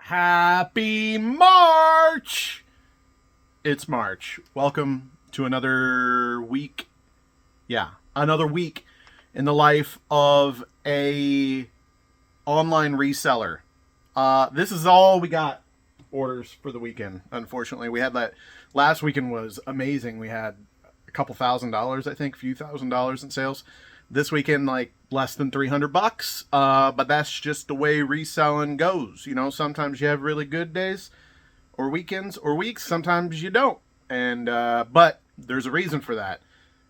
Happy March! It's March. Welcome to another week. Yeah, another week in the life of a online reseller. This is all we got orders for the weekend. Unfortunately, we had that last weekend was amazing. We had a couple $1,000s, I think, a few $1,000s in sales. This weekend, like less than $300. But that's just the way reselling goes. You know, sometimes you have really good days or weekends or weeks. Sometimes you don't. And, but there's a reason for that.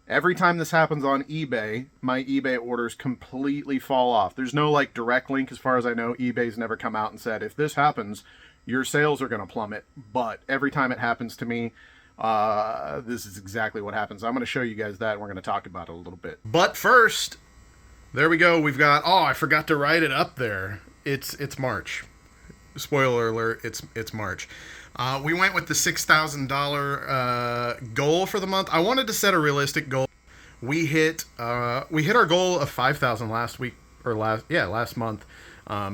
Every time this happens on eBay, my eBay orders completely fall off. There's no like direct link as far as I know. eBay's never come out and said, if this happens, your sales are going to plummet. But every time it happens to me, this is exactly what happens. I'm going to show you guys that, and we're going to talk about it a little bit. But first, there we go. We've got, I forgot to write it up there. It's March. Spoiler alert, it's March. We went with the $6,000 goal for the month. I wanted to set a realistic goal. We hit our goal of $5,000 last month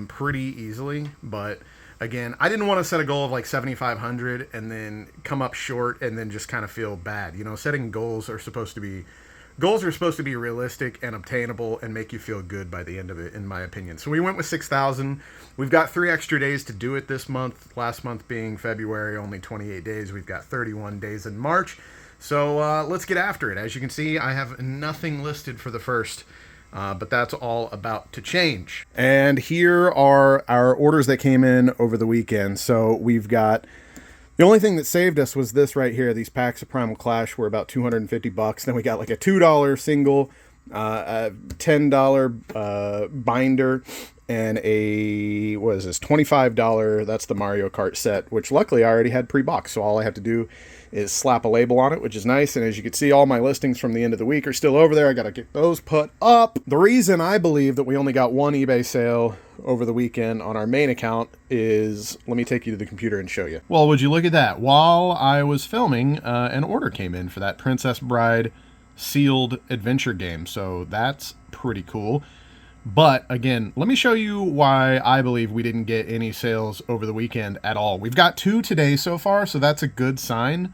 pretty easily, but again, I didn't want to set a goal of like 7,500 and then come up short and then just kind of feel bad. You know, setting goals are supposed to be realistic and obtainable and make you feel good by the end of it, in my opinion. So we went with 6,000. We've got 3 extra days to do it this month. Last month being February, only 28 days. We've got 31 days in March. So let's get after it. As you can see, I have nothing listed for the first, but that's all about to change. And here are our orders that came in over the weekend. So we've got, the only thing that saved us was this right here. These packs of Primal Clash were about $250. Then we got like a $2 single, a $10 binder, and a, what is this, $25, that's the Mario Kart set, which luckily I already had pre-boxed. So all I have to do is slap a label on it, which is nice. And as you can see, all my listings from the end of the week are still over there. I got to get those put up. The reason I believe that we only got one eBay sale over the weekend on our main account is, let me take you to the computer and show you. Well, would you look at that? While I was filming, an order came in for that Princess Bride sealed adventure game. So that's pretty cool. But again, let me show you why I believe we didn't get any sales over the weekend at all. We've got 2 today so far, so that's a good sign.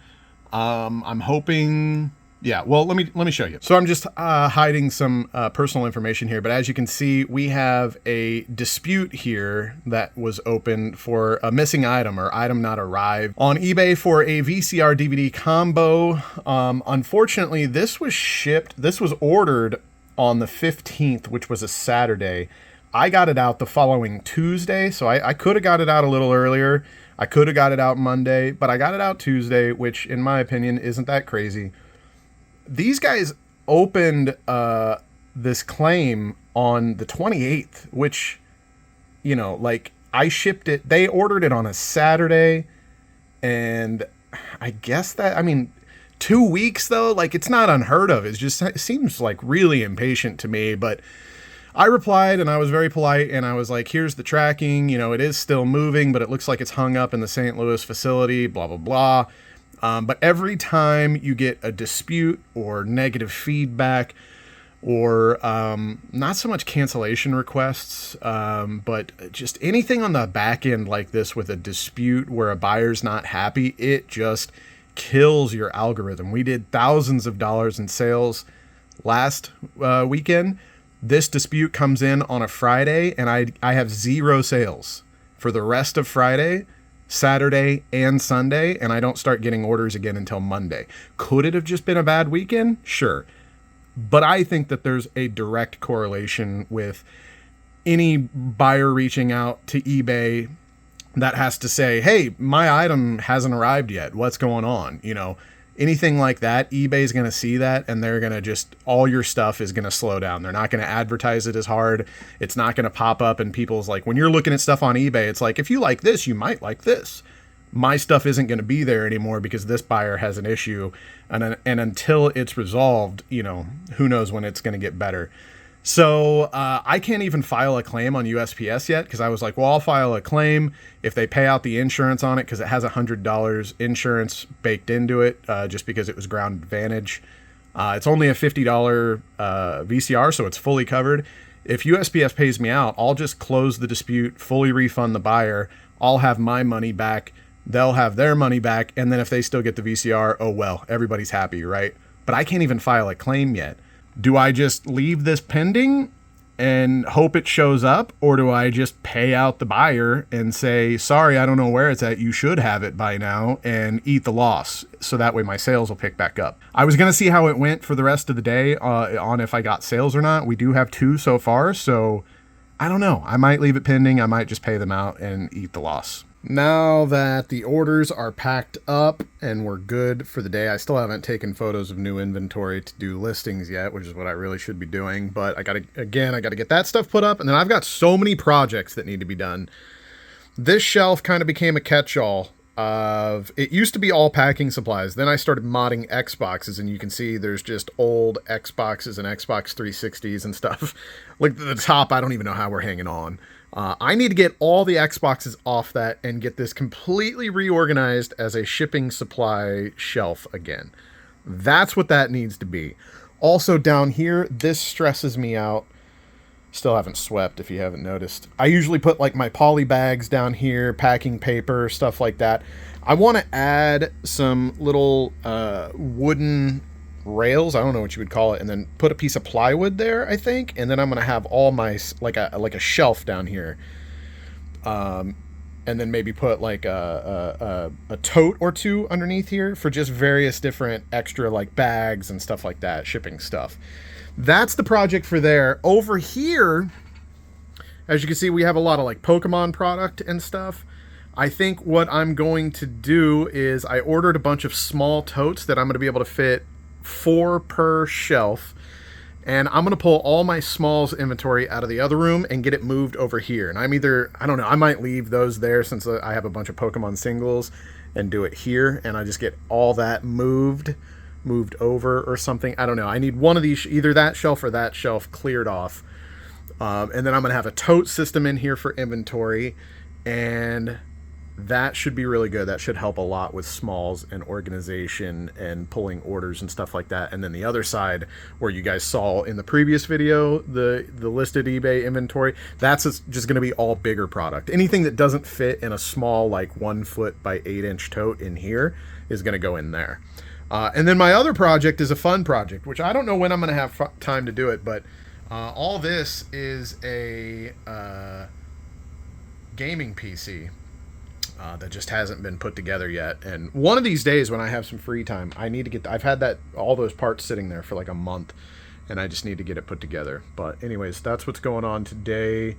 I'm hoping, yeah, well, let me show you. So I'm just hiding some personal information here, but as you can see, we have a dispute here that was open for a missing item or item not arrived on eBay for a VCR DVD combo. Unfortunately, this was ordered on the 15th, which was a Saturday. I got it out the following Tuesday, so I could have got it out a little earlier. I could have got it out Monday, but I got it out Tuesday, which in my opinion isn't that crazy. These guys opened this claim on the 28th, which, you know, like I shipped it. They ordered it on a Saturday, and I guess that, I mean, 2 weeks though, like it's not unheard of. It seems like really impatient to me, but I replied and I was very polite and I was like, here's the tracking, you know, it is still moving, but it looks like it's hung up in the St. Louis facility, blah, blah, blah. But every time you get a dispute or negative feedback or not so much cancellation requests, but just anything on the back end like this with a dispute where a buyer's not happy, it just kills your algorithm. We did thousands of dollars in sales last weekend. This dispute comes in on a Friday, and I have 0 sales for the rest of Friday, Saturday, and Sunday, and I don't start getting orders again until Monday. Could it have just been a bad weekend? Sure. But I think that there's a direct correlation with any buyer reaching out to eBay that has to say, hey, my item hasn't arrived yet. What's going on? You know, anything like that, eBay's going to see that and they're going to just, all your stuff is going to slow down. They're not going to advertise it as hard. It's not going to pop up in people's, like, when you're looking at stuff on eBay, it's like, if you like this, you might like this. My stuff isn't going to be there anymore because this buyer has an issue. And until it's resolved, you know, who knows when it's going to get better. So I can't even file a claim on USPS yet because I was like, well, I'll file a claim if they pay out the insurance on it because it has $100 insurance baked into it just because it was ground advantage. It's only a $50 VCR, so it's fully covered. If USPS pays me out, I'll just close the dispute, fully refund the buyer, I'll have my money back, they'll have their money back, and then if they still get the VCR, oh well, everybody's happy, right? But I can't even file a claim yet. Do I just leave this pending and hope it shows up, or do I just pay out the buyer and say, sorry, I don't know where it's at, you should have it by now, and eat the loss, so that way my sales will pick back up? I was going to see how it went for the rest of the day on if I got sales or not. We do have 2 so far, so I don't know. I might leave it pending. I might just pay them out and eat the loss. Now that the orders are packed up and we're good for the day, I still haven't taken photos of new inventory to do listings yet, which is what I really should be doing. But I gotta get that stuff put up. And then I've got so many projects that need to be done. This shelf kind of became a catch-all of, it used to be all packing supplies. Then I started modding Xboxes, and you can see there's just old Xboxes and Xbox 360s and stuff. Like at the top, I don't even know how we're hanging on. I need to get all the Xboxes off that and get this completely reorganized as a shipping supply shelf again. That's what that needs to be. Also down here, this stresses me out. Still haven't swept, if you haven't noticed. I usually put like my poly bags down here, packing paper, stuff like that. I want to add some little wooden rails, I don't know what you would call it, and then put a piece of plywood there, I think, and then I'm going to have all my, like a shelf down here. And then maybe put like a tote or 2 underneath here for just various different extra like bags and stuff like that, shipping stuff. That's the project for there. Over here, as you can see, we have a lot of like Pokemon product and stuff. I think what I'm going to do is I ordered a bunch of small totes that I'm going to be able to fit 4 per shelf. And I'm going to pull all my smalls inventory out of the other room and get it moved over here. And I don't know, I might leave those there since I have a bunch of Pokemon singles and do it here. And I just get all that moved over or something. I don't know. I need one of these, either that shelf or that shelf cleared off. And then I'm going to have a tote system in here for inventory. And that should be really good. That should help a lot with smalls and organization and pulling orders and stuff like that. And then the other side, where you guys saw in the previous video, the listed eBay inventory, that's just going to be all bigger product. Anything that doesn't fit in a small, like 1 foot by 8 inch tote in here is going to go in there. And then my other project is a fun project, which I don't know when I'm going to have time to do it, but all this is a gaming PC. That just hasn't been put together yet. And one of these days when I have some free time, I need to get, I've had all those parts sitting there for like a month, and I just need to get it put together. But anyways, that's what's going on today,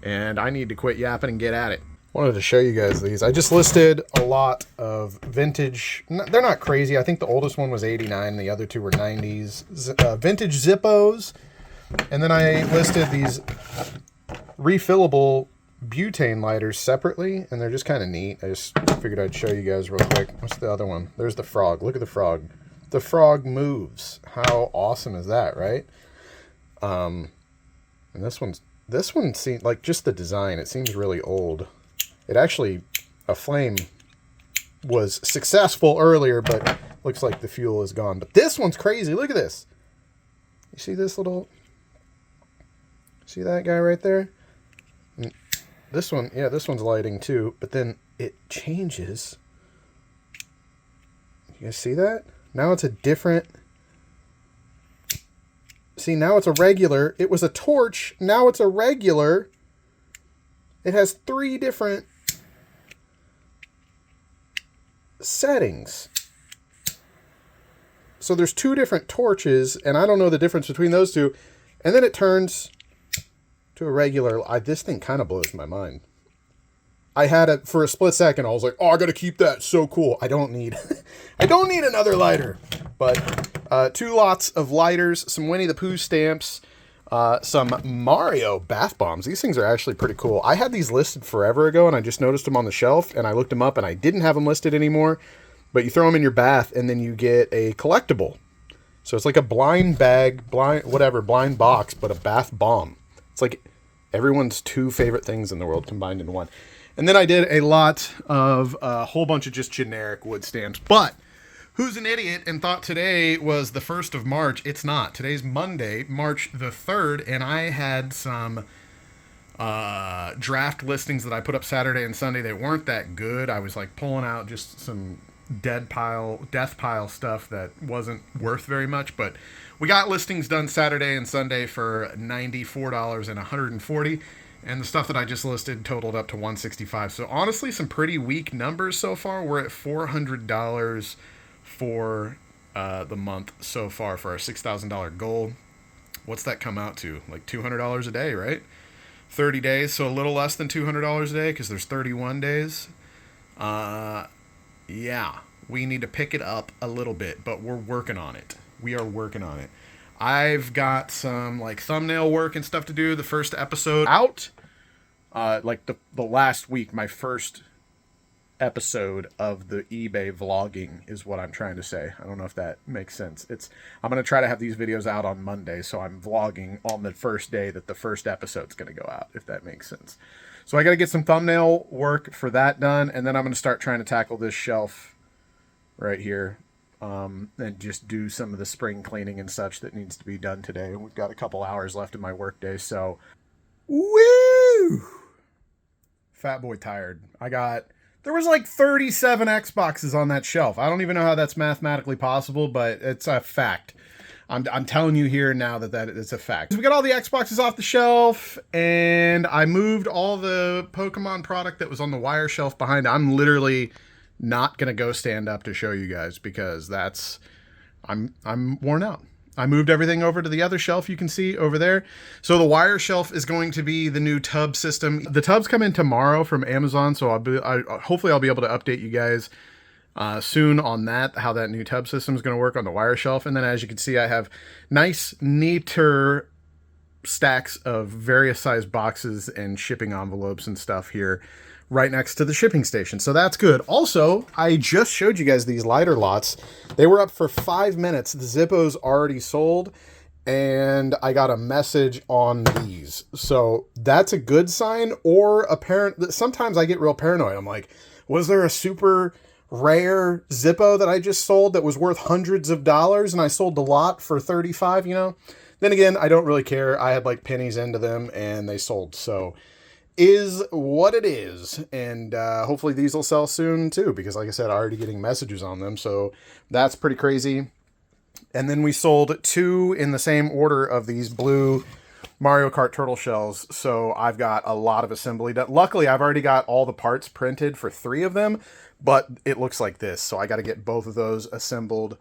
and I need to quit yapping and get at it. Wanted to show you guys these. I just listed a lot of vintage, they're not crazy. I think the oldest one was 89, the other 2 were 90s. Vintage Zippos. And then I listed these refillable butane lighters separately, and they're just kind of neat. I just figured I'd show you guys real quick. What's the other one? There's the frog. Look at the frog. The frog moves. How awesome is that, right? And this one seems like, just the design, it seems really old. It actually, a flame was successful earlier, but looks like the fuel is gone. But this one's crazy. Look at this. You see this little, see that guy right there? This one, yeah, this one's lighting too, but then it changes. You guys see that? Now it's a different, see, now it's a regular. It was a torch, now it's a regular. It has 3 different settings. So there's 2 different torches, and I don't know the difference between those 2. And then it turns to a regular. This thing kind of blows my mind. I had it for a split second. I was like, oh, I got to keep that. So cool. I don't need I don't need another lighter. But 2 lots of lighters, some Winnie the Pooh stamps, some Mario bath bombs. These things are actually pretty cool. I had these listed forever ago, and I just noticed them on the shelf, and I looked them up, and I didn't have them listed anymore. But you throw them in your bath, and then you get a collectible. So it's like a blind bag, blind box, but a bath bomb. It's like everyone's 2 favorite things in the world combined in one. And then I did a lot of a whole bunch of just generic wood stamps. But who's an idiot and thought today was the 1st of March? It's not. Today's Monday, March the 3rd, and I had some draft listings that I put up Saturday and Sunday. They weren't that good. I was like pulling out just some death pile stuff that wasn't worth very much, but we got listings done Saturday and Sunday for $94 and $140, and the stuff that I just listed totaled up to $165. So honestly, some pretty weak numbers so far. We're at $400 for the month so far for our $6,000 goal. What's that come out to? Like $200 a day, right? 30 days, so a little less than $200 a day because there's 31 days. Yeah, we need to pick it up a little bit, but we're working on it. We are working on it. I've got some like thumbnail work and stuff to do. The first episode out, like the last week, my first episode of the eBay vlogging is what I'm trying to say. I don't know if that makes sense. I'm going to try to have these videos out on Monday, so I'm vlogging on the first day that the first episode's going to go out, if that makes sense. So I got to get some thumbnail work for that done, and then I'm going to start trying to tackle this shelf right here, and just do some of the spring cleaning and such that needs to be done today. And we've got a couple hours left in my workday, so woo! Fat boy tired. There was like 37 Xboxes on that shelf. I don't even know how that's mathematically possible, but it's a fact. I'm telling you here now that is a fact. We got all the Xboxes off the shelf, and I moved all the Pokemon product that was on the wire shelf behind. I'm literally not gonna go stand up to show you guys because I'm worn out. I moved everything over to the other shelf you can see over there. So the wire shelf is going to be the new tub system. The tubs come in tomorrow from Amazon, so hopefully I'll be able to update you guys soon on that, how that new tub system is going to work on the wire shelf. And then as you can see, I have nice, neater stacks of various size boxes and shipping envelopes and stuff here right next to the shipping station. So that's good. Also, I just showed you guys these lighter lots. They were up for 5 minutes. The Zippo's already sold, and I got a message on these. So that's a good sign, or apparent. Sometimes I get real paranoid. I'm like, was there a super rare Zippo that I just sold that was worth hundreds of dollars and I sold the lot for 35, you know? Then again, I don't really care. I had like pennies into them and they sold. So is what it is. And hopefully these will sell soon too, because like I said, I'm already getting messages on them. So that's pretty crazy. And then we sold 2 in the same order of these blue Mario Kart turtle shells. So I've got a lot of assembly done. Luckily, I've already got all the parts printed for 3 of them, but it looks like this. So I got to get both of those assembled.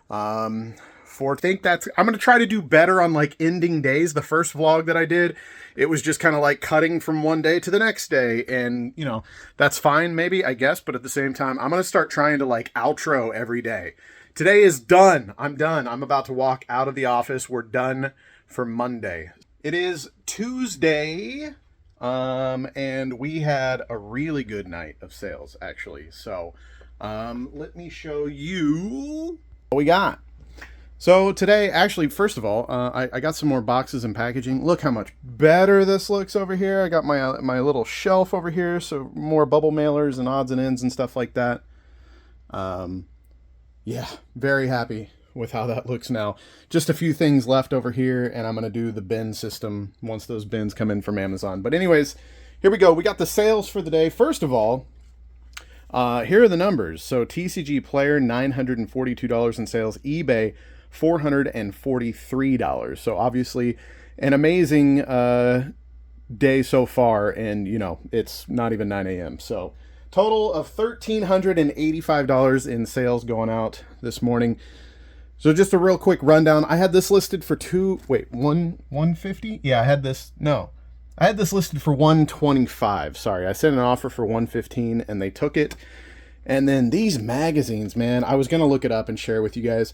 I'm going to try to do better on like ending days. The first vlog that I did, it was just kind of like cutting from one day to the next day. And, you know, that's fine, maybe, I guess. But at the same time, I'm going to start trying to like outro every day. Today is done. I'm done. I'm about to walk out of the office. We're done for Monday. It is Tuesday, and we had a really good night of sales, actually. So let me show you what we got. So today, actually, first of all, I got some more boxes and packaging. Look how much better this looks over here. I got my little shelf over here, so more bubble mailers and odds and ends and stuff like that. Yeah, very happy with how that looks now. Just a few things left over here, and I'm going to do the bin system once those bins come in from Amazon. But anyways, here we go. We got the sales for the day. First of all, here are the numbers. So TCG Player, $942 in sales. eBay, $443. So obviously an amazing day so far, and you know, it's not even 9 a.m. So total of $1,385 in sales going out this morning. So just a real quick rundown. I had this listed for $150? Yeah, I had this listed for $125. Sorry, I sent an offer for $115 and they took it. And then these magazines, man, I was going to look it up and share with you guys.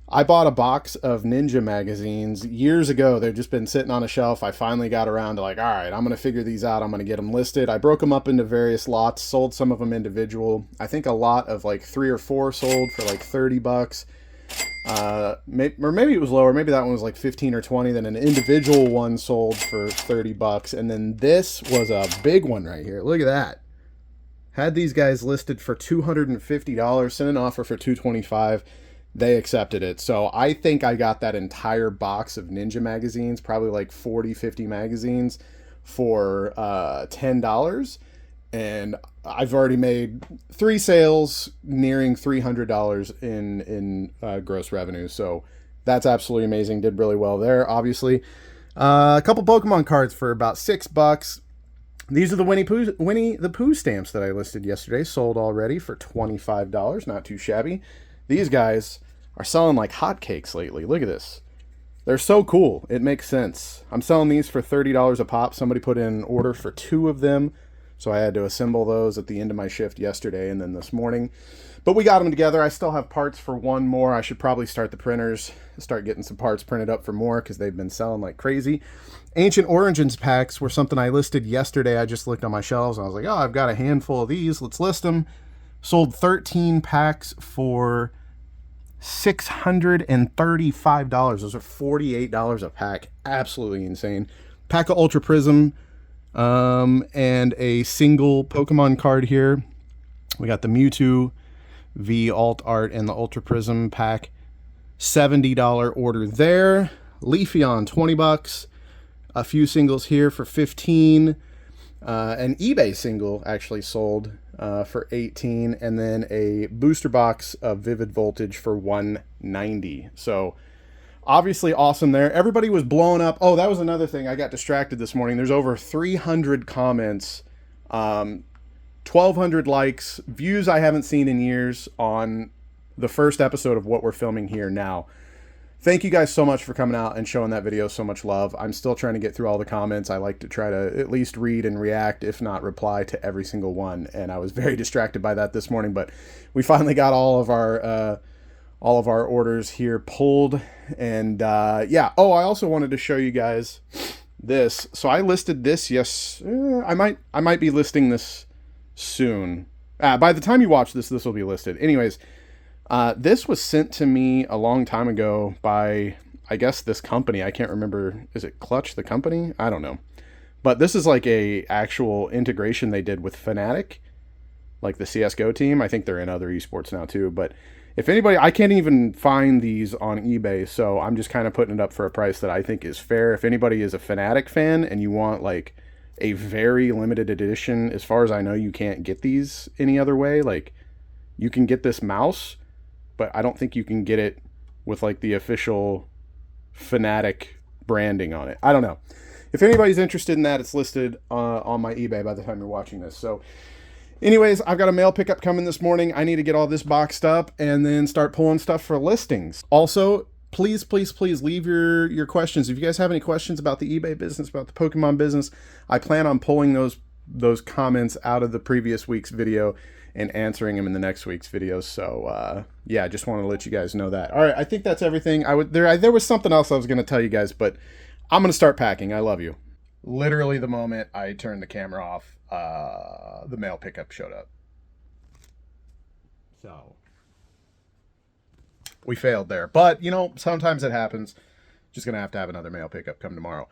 I bought a box of Ninja magazines years ago. They've just been sitting on a shelf. I finally got around to like, all right, I'm going to figure these out. I'm going to get them listed. I broke them up into various lots, sold some of them individual. I think a lot of like 3 or 4 sold for like $30. Or maybe it was lower. Maybe that one was like 15 or 20. Then an individual one sold for $30. And then this was a big one right here. Look at that. Had these guys listed for $250. Sent an offer for $225. They accepted it. So I think I got that entire box of Ninja magazines, probably like 40, 50 magazines, for $10, and I've already made 3 sales nearing $300 in gross revenue. So that's absolutely amazing. Did really well there, obviously. A couple Pokemon cards for about $6. These are the Winnie the Pooh stamps that I listed yesterday. Sold already for $25. Not too shabby. These guys are selling like hotcakes lately. Look at this. They're so cool. It makes sense. I'm selling these for $30 a pop. Somebody put in an order for 2 of them, so I had to assemble those at the end of my shift yesterday and then this morning. But we got them together. I still have parts for 1 more. I should probably start the printers, start getting some parts printed up for more because they've been selling like crazy. Ancient Origins packs were something I listed yesterday. I just looked on my shelves and I was like, oh, I've got a handful of these. Let's list them. Sold 13 packs for $635. Those are $48 a pack. Absolutely insane. Pack of Ultra Prism and a single Pokemon card here. We got the Mewtwo V Alt Art and the Ultra Prism pack. $70 order there. Leafeon, $20. A few singles here for $15. An eBay single actually sold for $18, and then a booster box of Vivid Voltage for $190. So obviously awesome there. Everybody was blowing up. Oh, that was another thing. I got distracted this morning. There's over 300 comments, 1,200 likes, views I haven't seen in years on the first episode of what we're filming here now. Thank you guys so much for coming out and showing that video so much love. I'm still trying to get through all the comments. I like to try to at least read and react, if not reply to every single one. And I was very distracted by that this morning, but we finally got all of our orders here pulled. And yeah. Oh, I also wanted to show you guys this. So I listed this. Yes, I might be listing this soon. By the time you watch this, this will be listed. Anyways. This was sent to me a long time ago by, I guess, this company. I can't remember. Is it Clutch, the company? I don't know. But this is like a actual integration they did with Fnatic, like the CSGO team. I think they're in other esports now too. But if anybody, I can't even find these on eBay, so I'm just kind of putting it up for a price that I think is fair. If anybody is a Fnatic fan and you want like a very limited edition, as far as I know, you can't get these any other way. Like, you can get this mouse, but I don't think you can get it with like the official Fnatic branding on it. I don't know. If anybody's interested in that, it's listed on my eBay by the time you're watching this. So anyways, I've got a mail pickup coming this morning. I need to get all this boxed up and then start pulling stuff for listings. Also, please leave your questions. If you guys have any questions about the eBay business, about the Pokemon business, I plan on pulling those comments out of the previous week's video and answering them in the next week's video. So yeah, I just want to let you guys know that. All right, I think that's everything. There was something else I was going to tell you guys, but I'm going to start packing. I love you. Literally the moment I turned the camera off, the mail pickup showed up. So we failed there, but you know, sometimes it happens. Just going to have another mail pickup come tomorrow.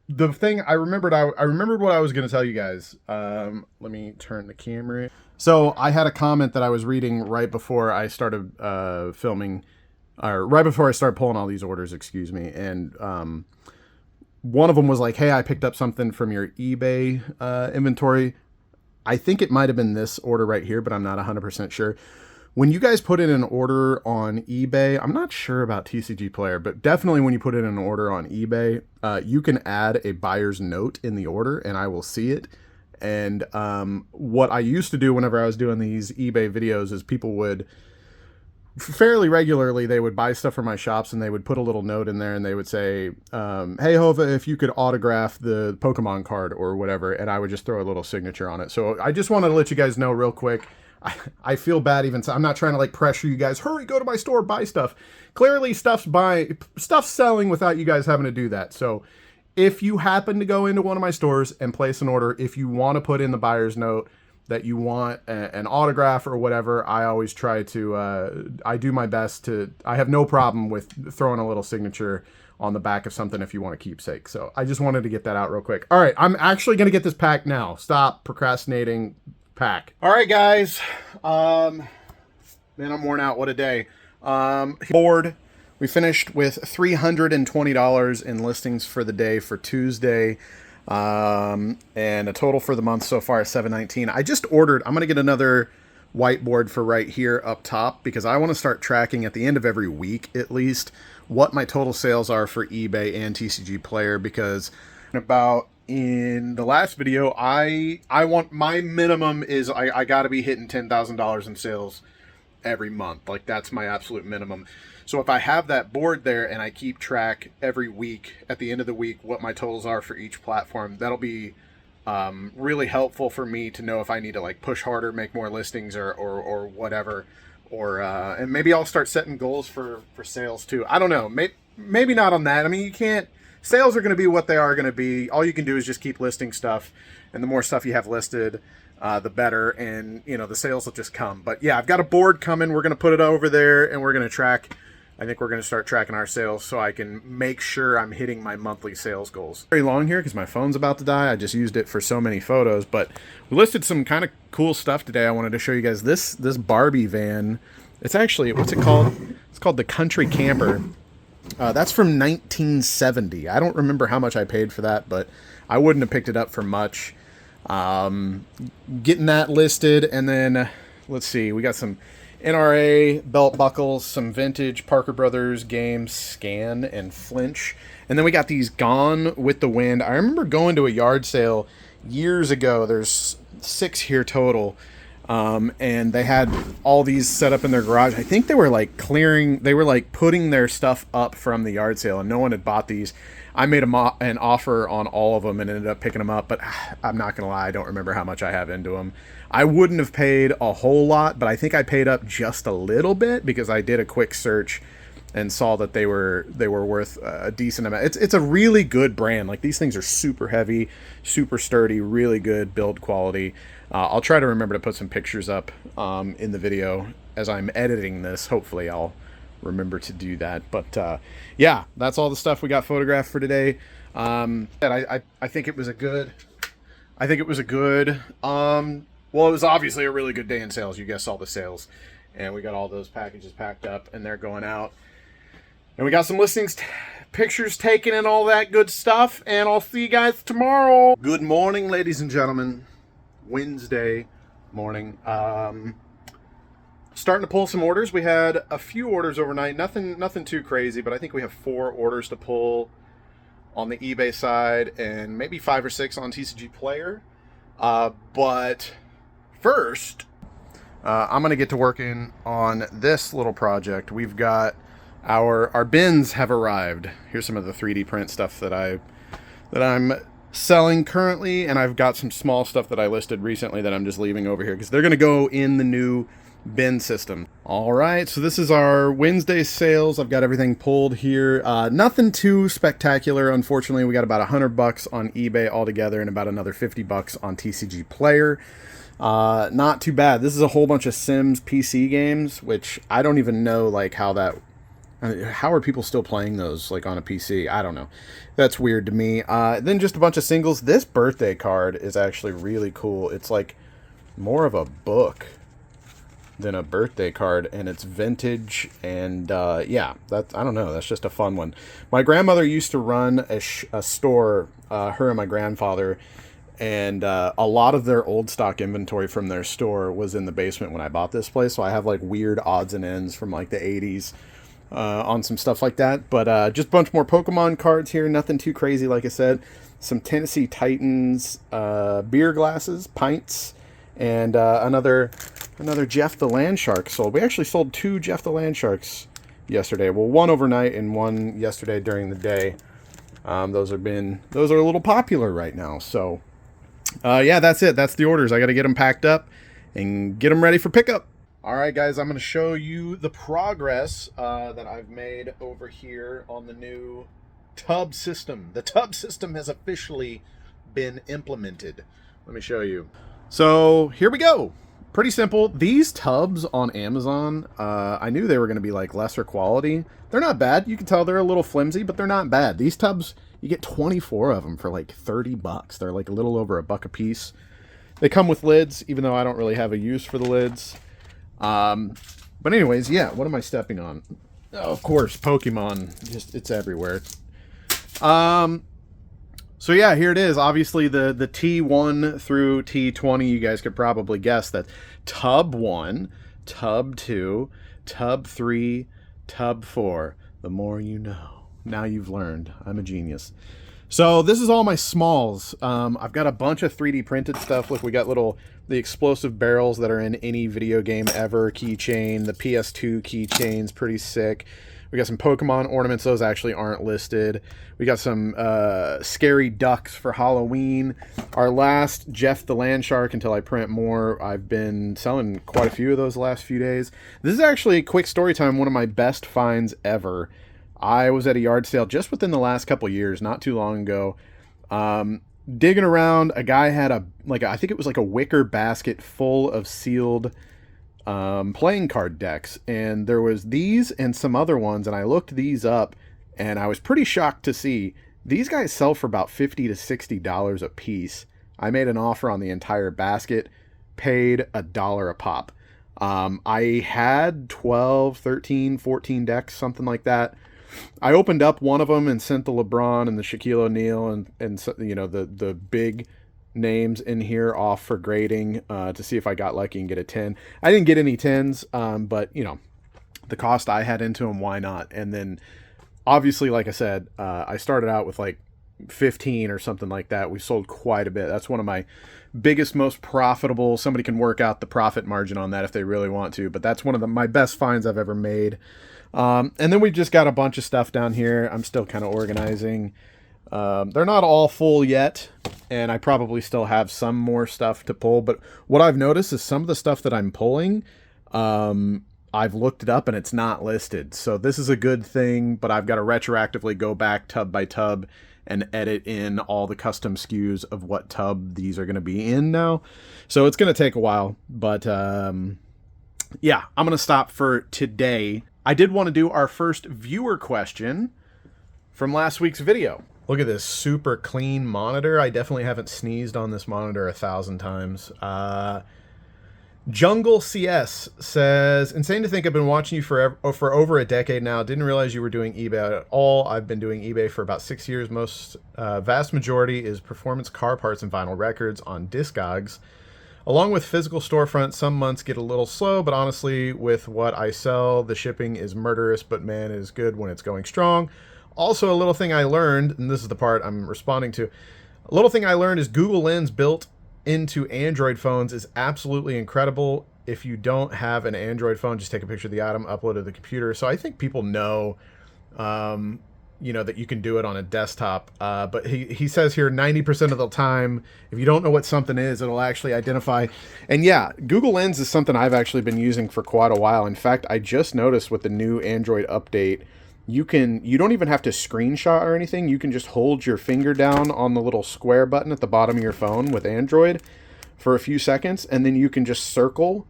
The thing I remembered what I was going to tell you guys. Let me turn the camera. So I had a comment that I was reading right before I started filming, or right before I started pulling all these orders, excuse me. And one of them was like, hey, I picked up something from your eBay inventory. I think it might have been this order right here, but I'm not 100% sure. When you guys put in an order on eBay, I'm not sure about TCG Player, but definitely when you put in an order on eBay, you can add a buyer's note in the order and I will see it. And what I used to do whenever I was doing these eBay videos is people would fairly regularly, they would buy stuff from my shops and they would put a little note in there and they would say, hey, Hova, if you could autograph the Pokemon card or whatever, and I would just throw a little signature on it. So I just wanted to let you guys know real quick. I feel bad even. I'm not trying to like pressure you guys. Hurry, go to my store, buy stuff. Clearly, stuff's selling without you guys having to do that. So, if you happen to go into one of my stores and place an order, if you want to put in the buyer's note that you want an autograph or whatever, I always try to. I do my best to. I have no problem with throwing a little signature on the back of something if you want a keepsake. So, I just wanted to get that out real quick. All right, I'm actually going to get this packed now. Stop procrastinating. Pack. All right, guys. Man, I'm worn out. What a day. Board. We finished with $320 in listings for the day for Tuesday. And a total for the month so far is $719. I just ordered, I'm going to get another whiteboard for right here up top because I want to start tracking at the end of every week at least what my total sales are for eBay and TCG Player, because about in the last video, I want, my minimum is I got to be hitting $10,000 in sales every month. Like, that's my absolute minimum. So if I have that board there and I keep track every week at the end of the week what my totals are for each platform, that'll be really helpful for me to know if I need to like push harder, make more listings, or whatever. Or and maybe I'll start setting goals for sales too. I don't know. Maybe not on that. I mean, you can't. Sales are going to be what they are going to be. All you can do is just keep listing stuff, and the more stuff you have listed, the better. And you know, the sales will just come. But yeah, I've got a board coming. We're going to put it over there, and we're going to track. I think we're going to start tracking our sales so I can make sure I'm hitting my monthly sales goals. Very long here because my phone's about to die. I just used it for so many photos, but we listed some kind of cool stuff today. I wanted to show you guys this Barbie van. It's actually, what's it called? It's called the Country Camper. That's from 1970. I don't remember how much I paid for that, but I wouldn't have picked it up for much. Getting that listed, and then let's see, we got some NRA belt buckles, some vintage Parker Brothers games, Scan and Flinch, and then we got these Gone with the Wind. I remember going to a yard sale years ago. There's 6 here total. And they had all these set up in their garage. I think they were like putting their stuff up from the yard sale, and no one had bought these. I made an offer on all of them and ended up picking them up, but I'm not gonna lie, I don't remember how much I have into them. I wouldn't have paid a whole lot, but I think I paid up just a little bit because I did a quick search and saw that they were worth a decent amount. It's a really good brand. Like, these things are super heavy, super sturdy, really good build quality. I'll try to remember to put some pictures up in the video as I'm editing this. Hopefully I'll remember to do that. But yeah, that's all the stuff we got photographed for today. And I think it was a good, well, it was obviously a really good day in sales. You guys saw the sales, and we got all those packages packed up and they're going out. And we got some listings, pictures taken, and all that good stuff. And I'll see you guys tomorrow. Good morning, ladies and gentlemen. Wednesday morning. Starting to pull some orders. We had a few orders overnight. Nothing too crazy, but I think we have 4 orders to pull on the eBay side and maybe 5 or 6 on TCG Player. But first, I'm going to get to working on this little project. We've got our bins have arrived. Here's some of the 3D print stuff that I'm selling currently, and I've got some small stuff that I listed recently that I'm just leaving over here because they're going to go in the new bin system. All right, so this is our Wednesday sales. I've got everything pulled here. Nothing too spectacular, unfortunately. We got about $100 on eBay altogether and about another $50 on TCG Player. Not too bad. This is a whole bunch of Sims PC games, which I don't even know like how are people still playing those like on a PC? I don't know. That's weird to me. Then just a bunch of singles. This birthday card is actually really cool. It's like more of a book than a birthday card, and it's vintage, and yeah, I don't know, that's just a fun one. My grandmother used to run a store, her and my grandfather, and a lot of their old stock inventory from their store was in the basement when I bought this place, so I have like weird odds and ends from like the 80s on some stuff like that. But just a bunch more Pokemon cards here, nothing too crazy. Like I said, some Tennessee Titans beer glasses, pints, and another Jeff the Land Shark sold. We actually sold 2 Jeff the Land Sharks yesterday. Well, one overnight and one yesterday during the day. Those are a little popular right now. So yeah, that's it. That's the orders. I got to get them packed up and get them ready for pickup. All right, guys, I'm going to show you the progress that I've made over here on the new tub system. The tub system has officially been implemented. Let me show you. So here we go. Pretty simple. These tubs on Amazon, I knew they were going to be like lesser quality. They're not bad. You can tell they're a little flimsy, but they're not bad. These tubs, you get 24 of them for like $30. They're like a little over $1 a piece. They come with lids, even though I don't really have a use for the lids. But anyways, yeah, what am I stepping on? Oh, of course, Pokemon. Just, it's everywhere. So yeah, here it is. Obviously the T1 through T20, you guys could probably guess that tub 1, tub 2, tub 3, tub 4. The more you know. Now you've learned. I'm a genius. So this is all my smalls. I've got a bunch of 3D printed stuff. Look, we got the explosive barrels that are in any video game ever keychain. The PS2 keychain's pretty sick. We got some Pokemon ornaments. Those actually aren't listed. We got some scary ducks for Halloween. Our last Jeff the Land Shark until I print more. I've been selling quite a few of those the last few days. This is actually, quick story time, one of my best finds ever. I was at a yard sale just within the last couple years, not too long ago. Digging around, a guy had I think it was like a wicker basket full of sealed playing card decks, and there was these and some other ones, and I looked these up, and I was pretty shocked to see these guys sell for about $50 to $60 a piece. I made an offer on the entire basket, paid $1 a pop. I had 12, 13, 14 decks, something like that. I opened up one of them and sent the LeBron and the Shaquille O'Neal and the big names in here off for grading to see if I got lucky and get a 10. I didn't get any 10s, but the cost I had into them, why not? And then obviously, like I said, I started out with like 15 or something like that. We sold quite a bit. That's one of my biggest, most profitable. Somebody can work out the profit margin on that if they really want to, but that's one of my best finds I've ever made. And then we've just got a bunch of stuff down here. I'm still kind of organizing. They're not all full yet, and I probably still have some more stuff to pull. But what I've noticed is some of the stuff that I'm pulling, I've looked it up and it's not listed. So this is a good thing, but I've got to retroactively go back tub by tub and edit in all the custom SKUs of what tub these are going to be in now. So it's going to take a while, but yeah, I'm going to stop for today. I did want to do our first viewer question from last week's video. Look at this super clean monitor. I definitely haven't sneezed on this monitor 1,000 times. Jungle CS says, insane to think I've been watching you for over a decade now. Didn't realize you were doing eBay at all. I've been doing eBay for about 6 years. Vast majority is performance car parts and vinyl records on Discogs. Along with physical storefront, some months get a little slow, but honestly, with what I sell, the shipping is murderous, but man, it is good when it's going strong. Also, a little thing I learned, and this is the part I'm responding to, a little thing I learned is Google Lens built into Android phones is absolutely incredible. If you don't have an Android phone, just take a picture of the item, upload it to the computer. So I think people know, that you can do it on a desktop. But he says here 90% of the time, if you don't know what something is, it'll actually identify. And yeah, Google Lens is something I've actually been using for quite a while. In fact, I just noticed with the new Android update, you don't even have to screenshot or anything. You can just hold your finger down on the little square button at the bottom of your phone with Android for a few seconds, and then you can just circle.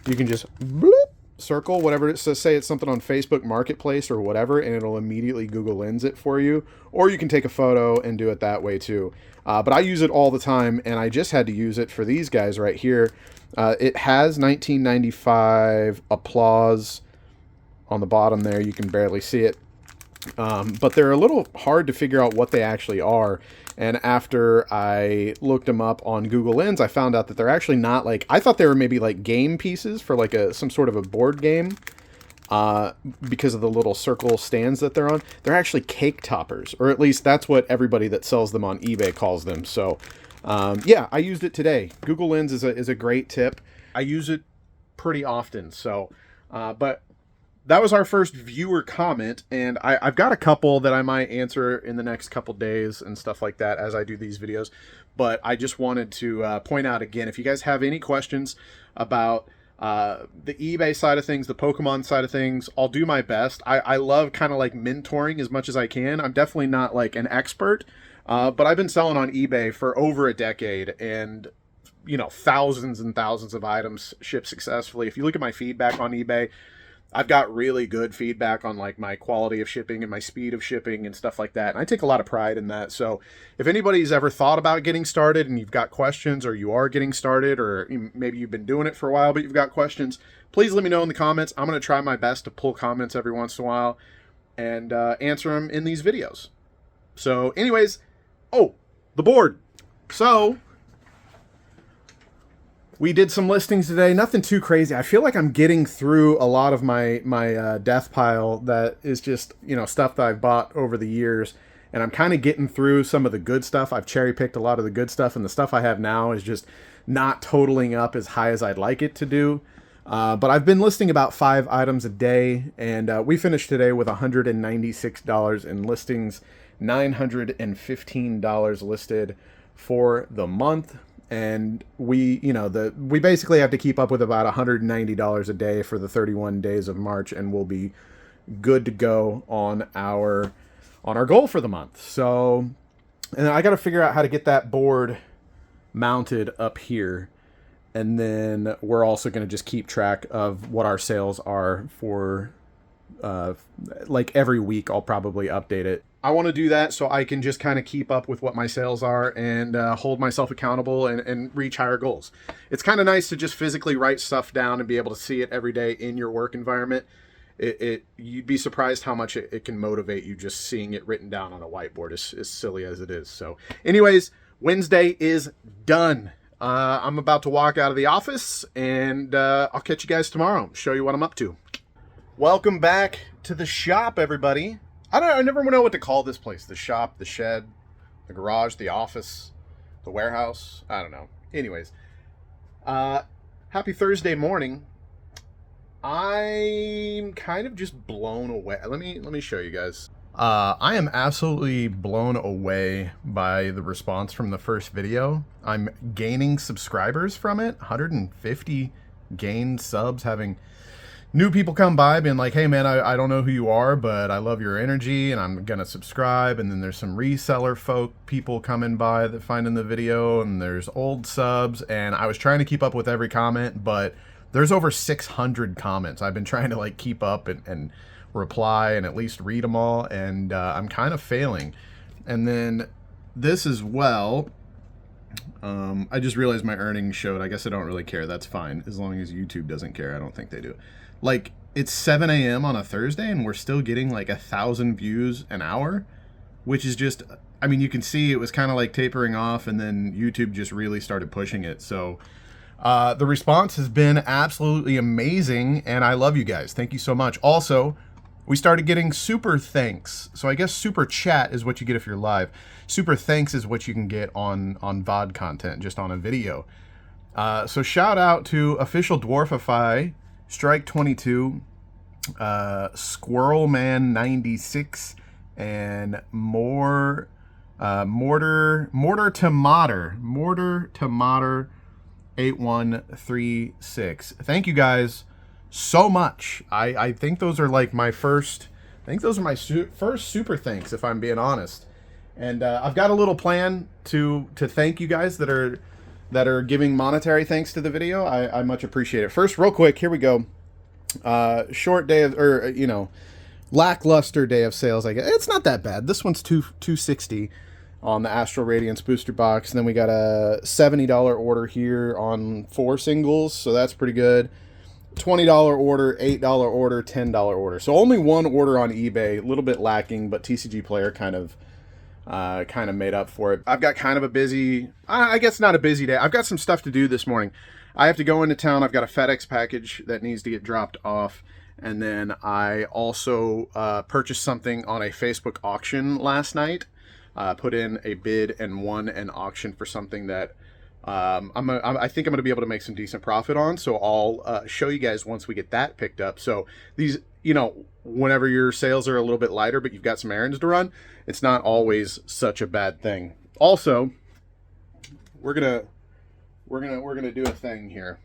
You can just bloop, circle whatever it says. Say it's something on Facebook Marketplace or whatever, and it'll immediately Google Lens it for you. Or you can take a photo and do it that way too. But I use it all the time, and I just had to use it for these guys right here. It has 1995 applause on the bottom there. You can barely see it. But they're a little hard to figure out what they actually are. And after I looked them up on Google Lens, I found out that they're actually not like, I thought they were maybe like game pieces for like some sort of a board game. Because of the little circle stands that they're on. They're actually cake toppers, or at least that's what everybody that sells them on eBay calls them. So, yeah, I used it today. Google Lens is a great tip. I use it pretty often. So, but that was our first viewer comment, and I've got a couple that I might answer in the next couple days and stuff like that as I do these videos. But I just wanted to point out again, if you guys have any questions about the eBay side of things, the Pokemon side of things, I'll do my best. I love kind of like mentoring as much as I can. I'm definitely not like an expert, but I've been selling on eBay for over a decade, and thousands and thousands of items ship successfully. If you look at my feedback on eBay, I've got really good feedback on like my quality of shipping and my speed of shipping and stuff like that. And I take a lot of pride in that. So if anybody's ever thought about getting started and you've got questions, or you are getting started, or maybe you've been doing it for a while, but you've got questions, please let me know in the comments. I'm going to try my best to pull comments every once in a while and answer them in these videos. So anyways, oh, the board. So we did some listings today. Nothing too crazy. I feel like I'm getting through a lot of my death pile that is just, you know, stuff that I've bought over the years. And I'm kind of getting through some of the good stuff. I've cherry picked a lot of the good stuff. And the stuff I have now is just not totaling up as high as I'd like it to do. But I've been listing about 5 items a day. And we finished today with $196 in listings. $915 listed for the month. And we basically have to keep up with about $190 a day for the 31 days of March, and we'll be good to go on our goal for the month. So, and I got to figure out how to get that board mounted up here. And then we're also going to just keep track of what our sales are for, like every week. I'll probably update it. I want to do that so I can just kind of keep up with what my sales are and hold myself accountable and reach higher goals. It's kind of nice to just physically write stuff down and be able to see it every day in your work environment. You'd be surprised how much it can motivate you just seeing it written down on a whiteboard, as silly as it is. So anyways, Wednesday is done. I'm about to walk out of the office, and I'll catch you guys tomorrow. Show you what I'm up to. Welcome back to the shop, everybody. I never know what to call this place. The shop, the shed, the garage, the office, the warehouse. I don't know. Anyways, happy Thursday morning. I'm kind of just blown away. Let me show you guys. I am absolutely blown away by the response from the first video. I'm gaining subscribers from it. 150 gained subs, having new people come by being like, hey man, I don't know who you are, but I love your energy and I'm gonna subscribe. And then there's some reseller people coming by that finding the video, and there's old subs. And I was trying to keep up with every comment, but there's over 600 comments. I've been trying to like keep up and reply and at least read them all, and I'm kind of failing. And then this as well, I just realized my earnings showed. I guess I don't really care. That's fine as long as YouTube doesn't care. I don't think they do. Like, it's 7 a.m. on a Thursday and we're still getting like 1,000 views an hour, which is just, I mean, you can see it was kind of like tapering off, and then YouTube just really started pushing it. So the response has been absolutely amazing, and I love you guys. Thank you so much. Also, we started getting super thanks. So I guess super chat is what you get if you're live. Super thanks is what you can get on VOD content, just on a video. So shout out to Official Dwarfify, Strike 22, Squirrelman 96, and Mortar to Modder 8136. Thank you guys so much. I think those are like my first, first super thanks, if I'm being honest. And I've got a little plan to thank you guys that are giving monetary thanks to the video. I much appreciate it. First, real quick, here we go. Short day of, or lackluster day of sales. I guess it's not that bad. This one's $260 on the Astral Radiance booster box. And then we got a $70 order here on 4 singles, so that's pretty good. $20 order, $8 order, $10 order. So only one order on eBay, a little bit lacking, but TCG Player kind of made up for it. I've got kind of a busy, I guess not a busy day. I've got some stuff to do this morning. I have to go into town. I've got a FedEx package that needs to get dropped off. And then I also purchased something on a Facebook auction last night. Put in a bid and won an auction for something that I think I'm going to be able to make some decent profit on. So I'll show you guys once we get that picked up. So these, whenever your sales are a little bit lighter, but you've got some errands to run, it's not always such a bad thing. Also, we're gonna do a thing here.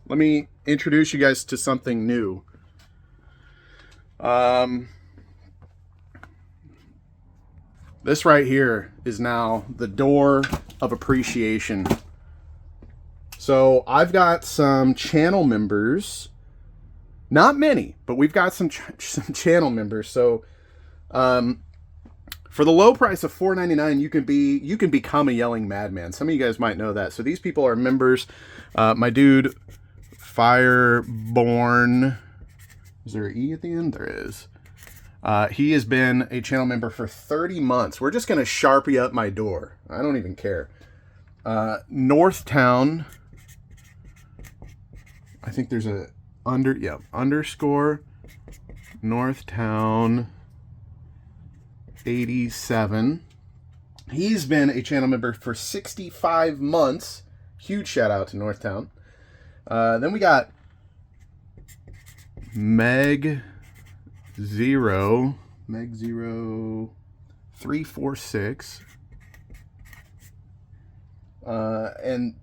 Let me introduce you guys to something new. This right here is now the door of appreciation. So I've got some channel members, not many, but we've got some channel members. So for the low price of $4.99, you can become a yelling madman. Some of you guys might know that. So these people are members. My dude, Fireborn. Is there an E at the end? There is. He has been a channel member for 30 months. We're just going to Sharpie up my door. I don't even care. Northtown. I think there's a underscore Northtown 87. He's been a channel member for 65 months. Huge shout out to Northtown. Then we got Meg Zero 346. And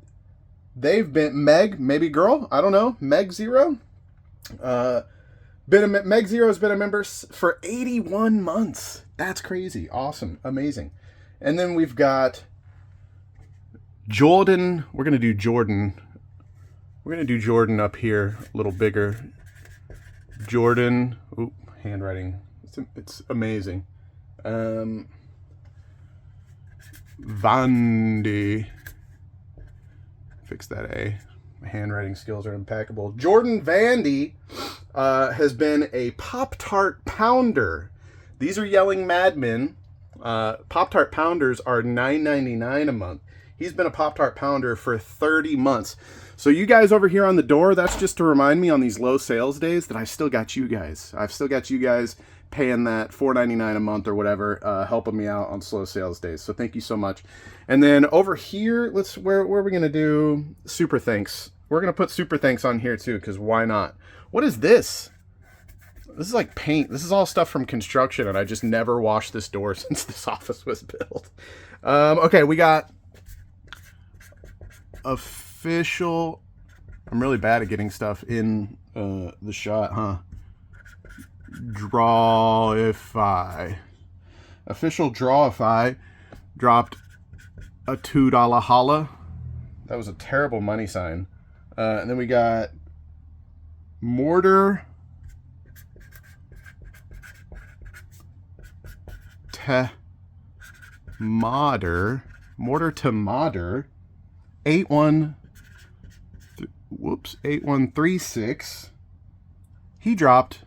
they've been maybe girl, I don't know, Meg Zero. Meg Zero has been a member for 81 months. That's crazy. Awesome. Amazing. And then we've got Jordan. We're going to do Jordan. We're going to do Jordan up here a little bigger. Jordan. Oop, handwriting. It's amazing. Vandy. Fix that A. My handwriting skills are impeccable. Jordan Vandy has been a Pop-Tart pounder. These are Yelling Madmen. Pop-Tart pounders are $9.99 a month. He's been a Pop-Tart pounder for 30 months. So you guys over here on the door, that's just to remind me on these low sales days that I still got you guys. I've still got you guys paying that $4.99 a month or whatever, helping me out on slow sales days. So thank you so much. And then over here, where are we going to do super thanks? We're going to put super thanks on here too, because why not? What is this? This is like paint. This is all stuff from construction, and I just never washed this door since this office was built. Okay, we got official. I'm really bad at getting stuff in the shot, huh? Drawify. Official Drawify dropped a $2 holla. That was a terrible money sign. And then we got Mortar to Modder 8136. He dropped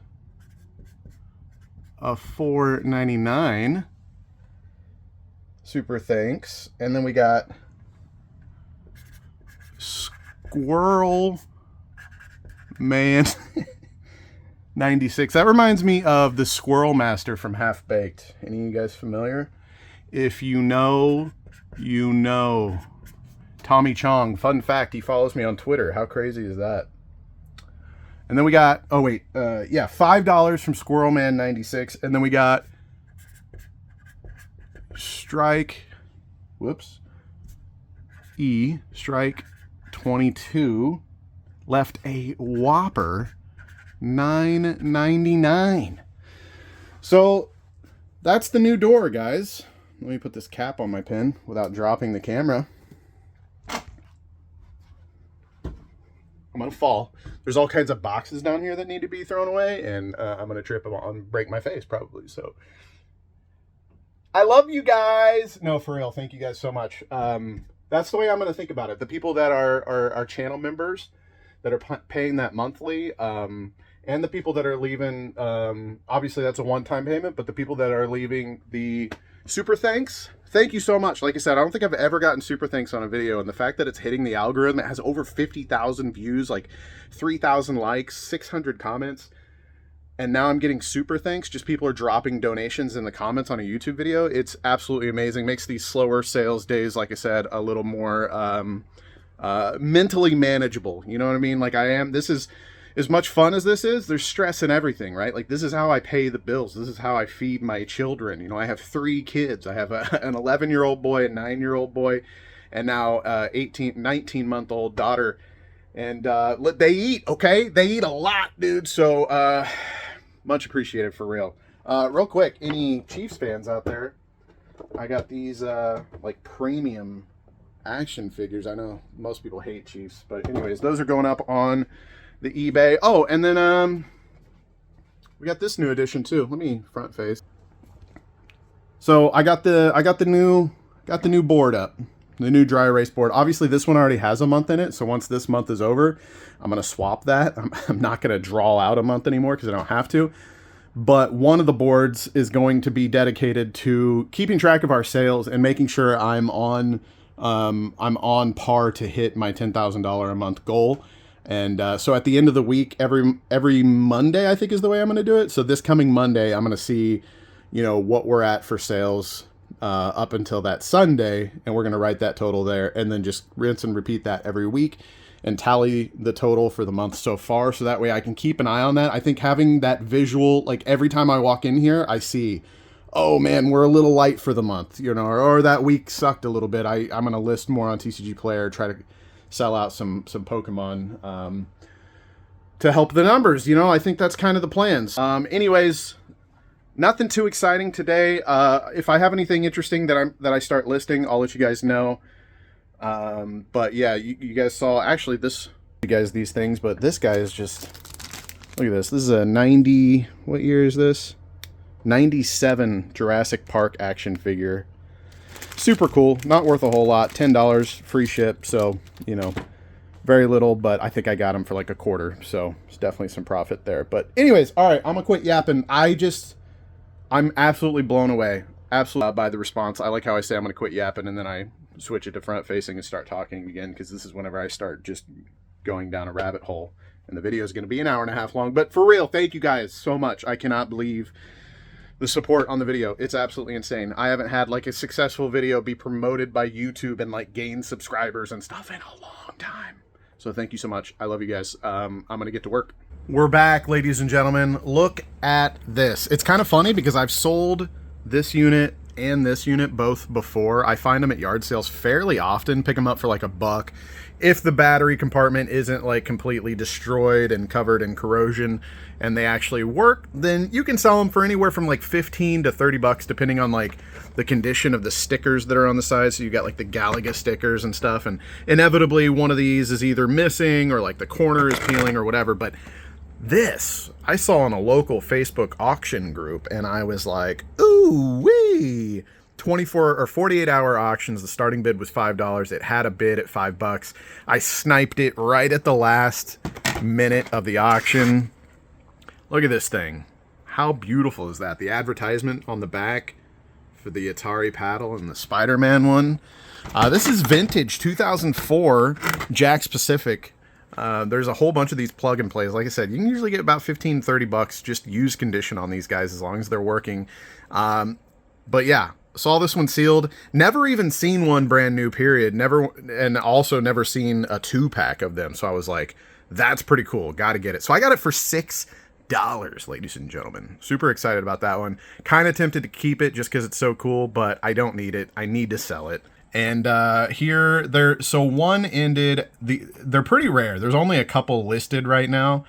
a $4.99. Super thanks. And then we got Squirrel Man 96. That reminds me of the Squirrel Master from Half Baked. Any of you guys familiar? If you know, you know. Tommy Chong. Fun fact, he follows me on Twitter. How crazy is that? And then we got, $5 from Squirrel Man 96. And then we got Strike 22 left a whopper $9.99. So that's the new door, guys. Let me put this cap on my pen without dropping the camera. I'm gonna fall. There's all kinds of boxes down here that need to be thrown away, and I'm gonna trip and break my face probably. So I love you guys. No, for real. Thank you guys so much. That's the way I'm gonna think about it. The people that are channel members that are paying that monthly, and the people that are leaving, obviously that's a one-time payment, but the people that are leaving the super thanks, thank you so much. Like I said, I don't think I've ever gotten super thanks on a video, and the fact that it's hitting the algorithm, it has over 50,000 views, like 3,000 likes, 600 comments, and now I'm getting super thanks. Just people are dropping donations in the comments on a YouTube video. It's absolutely amazing. Makes these slower sales days, like I said, a little more mentally manageable. You know what I mean? Like this is as much fun as this is, there's stress in everything, right? Like this is how I pay the bills. This is how I feed my children. You know, I have 3 kids. I have an 11-year-old boy, a 9-year-old boy, and now 19-month-old daughter. And they eat, okay? They eat a lot, dude. So much appreciated, for real. Real quick, any Chiefs fans out there? I got these like premium action figures. I know most people hate Chiefs, but anyways, those are going up on the eBay. Oh, and then we got this new edition too. Let me front face. So I got the new board up, the new dry erase board. Obviously this one already has a month in it, so once this month is over, I'm gonna swap that. I'm not gonna draw out a month anymore because I don't have to. but one of the boards is going to be dedicated to keeping track of our sales and making sure I'm on par to hit my $10,000 a month goal. And so at the end of the week, every Monday, I think is the way I'm going to do it. So this coming Monday, I'm going to see, what we're at for sales up until that Sunday, and we're going to write that total there, and then just rinse and repeat that every week and tally the total for the month so far, so that way I can keep an eye on that. I think having that visual, like every time I walk in here, I see, oh man, we're a little light for the month, or that week sucked a little bit. I'm going to list more on TCG Player, try to sell out some Pokemon to help the numbers. I think that's kind of the plans. Anyways, nothing too exciting today. If I have anything interesting that I start listing, I'll let you guys know. But yeah, you guys saw actually these things, but this guy is just, look at this. This is a 90, what year is this? 97 Jurassic Park action figure. Super cool. Not worth a whole lot. $10 free ship. So, very little, but I think I got him for like a quarter. So it's definitely some profit there. But anyways, all right, I'm gonna quit yapping. I'm absolutely blown away. Absolutely by the response. I like how I say I'm gonna quit yapping and then I switch it to front facing and start talking again, because this is whenever I start just going down a rabbit hole, and the video is going to be an hour and a half long. But for real, thank you guys so much. I cannot believe the support on the video. It's absolutely insane. I haven't had like a successful video be promoted by YouTube and like gain subscribers and stuff in a long time. So thank you so much. I love you guys. I'm gonna get to work. We're back, ladies and gentlemen. Look at this. It's kind of funny because I've sold this unit and this unit both before. I find them at yard sales fairly often, pick them up for like $1. If the battery compartment isn't like completely destroyed and covered in corrosion and they actually work, then you can sell them for anywhere from like 15 to 30 bucks, depending on like the condition of the stickers that are on the side. So you got like the Galaga stickers and stuff, and inevitably one of these is either missing or like the corner is peeling or whatever. But this I saw on a local Facebook auction group, and I was like, ooh wee. 24 or 48 hour auctions. The starting bid was $5. It had a bid at $5. I sniped it right at the last minute of the auction. Look at this thing. How beautiful is that? The advertisement on the back for the Atari paddle and the Spider-Man one. This is vintage 2004 Jakks Pacific. There's a whole bunch of these plug and plays. Like I said, you can usually get about 15, 30 bucks just used condition on these guys as long as they're working. But yeah, saw this one sealed. Never even seen one brand new, period. Never, and also never seen a 2-pack of them. So I was like, that's pretty cool. Got to get it. So I got it for $6, ladies and gentlemen. Super excited about that one. Kind of tempted to keep it just because it's so cool, but I don't need it. I need to sell it. And so one ended, they're pretty rare. There's only a couple listed right now.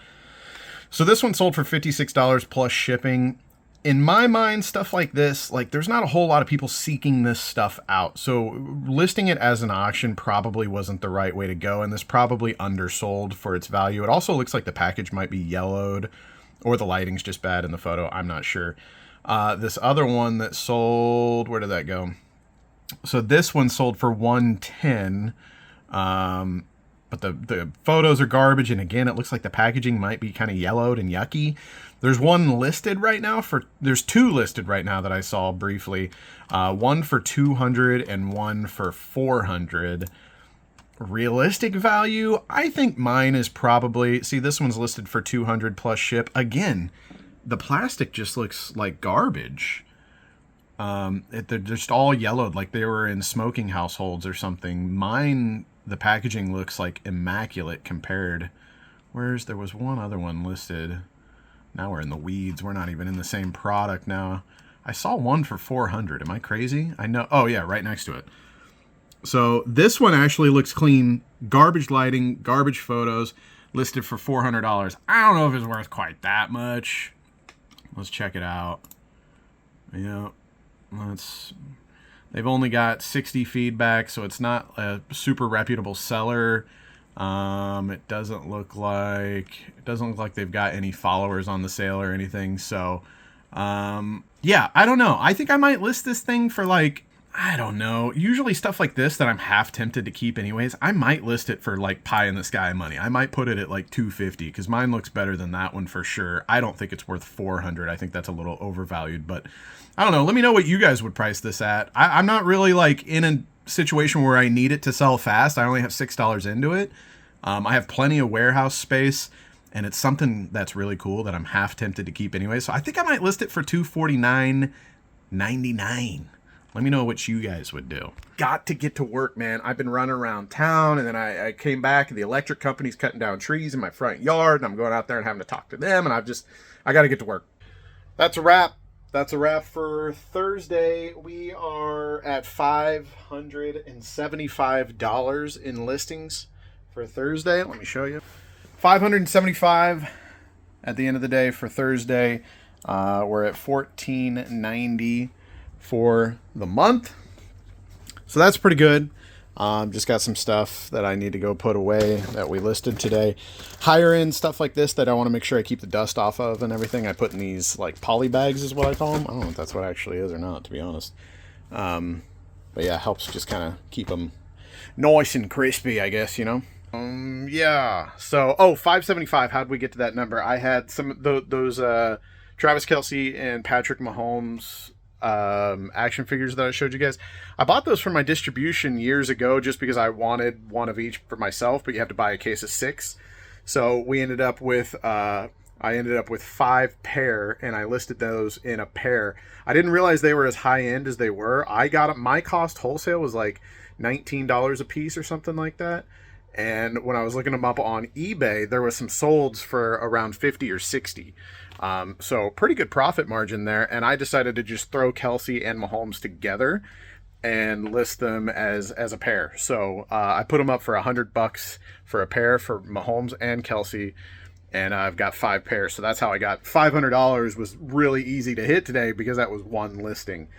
So this one sold for $56 plus shipping. In my mind, stuff like this, like there's not a whole lot of people seeking this stuff out. So listing it as an auction probably wasn't the right way to go. And this probably undersold for its value. It also looks like the package might be yellowed, or the lighting's just bad in the photo. I'm not sure. This other one that sold, where did that go? So this one sold for $110, but the photos are garbage, and again, it looks like the packaging might be kind of yellowed and yucky. There's one listed right now there's two listed right now that I saw briefly, one for $200 and one for $400. Realistic value, I think mine is probably, see, this one's listed for $200 plus ship. Again, the plastic just looks like garbage. They're just all yellowed like they were in smoking households or something. Mine, the packaging looks like immaculate compared. There was one other one listed. Now we're in the weeds. We're not even in the same product now. I saw one for $400. Am I crazy? I know. Oh yeah, right next to it. So this one actually looks clean. Garbage lighting, garbage photos, listed for $400. I don't know if it's worth quite that much. Let's check it out. Yeah. They've only got 60 feedback, so it's not a super reputable seller. It doesn't look like they've got any followers on the sale or anything. So, yeah, I don't know. I think I might list this thing for like I don't know. Usually stuff like this that I'm half tempted to keep anyways, I might list it for like pie in the sky money. I might put it at like 250 because mine looks better than that one for sure. I don't think it's worth 400. I think that's a little overvalued, but I don't know. Let me know what you guys would price this at. I'm not really like in a situation where I need it to sell fast. I only have $6 into it. I have plenty of warehouse space, and it's something that's really cool that I'm half tempted to keep anyway. So I think I might list it for $249.99. Let me know what you guys would do. Got to get to work, man. I've been running around town, and then I came back, and the electric company's cutting down trees in my front yard, and I'm going out there and having to talk to them, and I got to get to work. That's a wrap. That's a wrap for Thursday. We are at $575 in listings for Thursday. Let me show you. $575 at the end of the day for Thursday. We're at $1,490 for the month. So that's pretty good. Just got some stuff that I need to go put away that we listed today. Higher end stuff like this that I want to make sure I keep the dust off of and everything. I put in these like poly bags is what I call them. I don't know if that's what it actually is or not, to be honest. But yeah, it helps just kind of keep them nice and crispy, I guess, you know. Yeah. So, $575. How'd we get to that number? I had some those Travis Kelce and Patrick Mahomes action figures that I showed you guys. I bought those from my distribution years ago just because I wanted one of each for myself, but you have to buy a case of 6. So we ended up with I ended up with 5 pair, and I listed those in a pair. I didn't realize they were as high end as they were. I got my cost wholesale was like $19 a piece or something like that. And when I was looking them up on eBay, there was some solds for around 50 or 60. So pretty good profit margin there. And I decided to just throw Kelce and Mahomes together and list them as a pair. So I put them up for $100 for a pair for Mahomes and Kelce. And I've got 5 pairs. So that's how I got $500. Was really easy to hit today because that was one listing.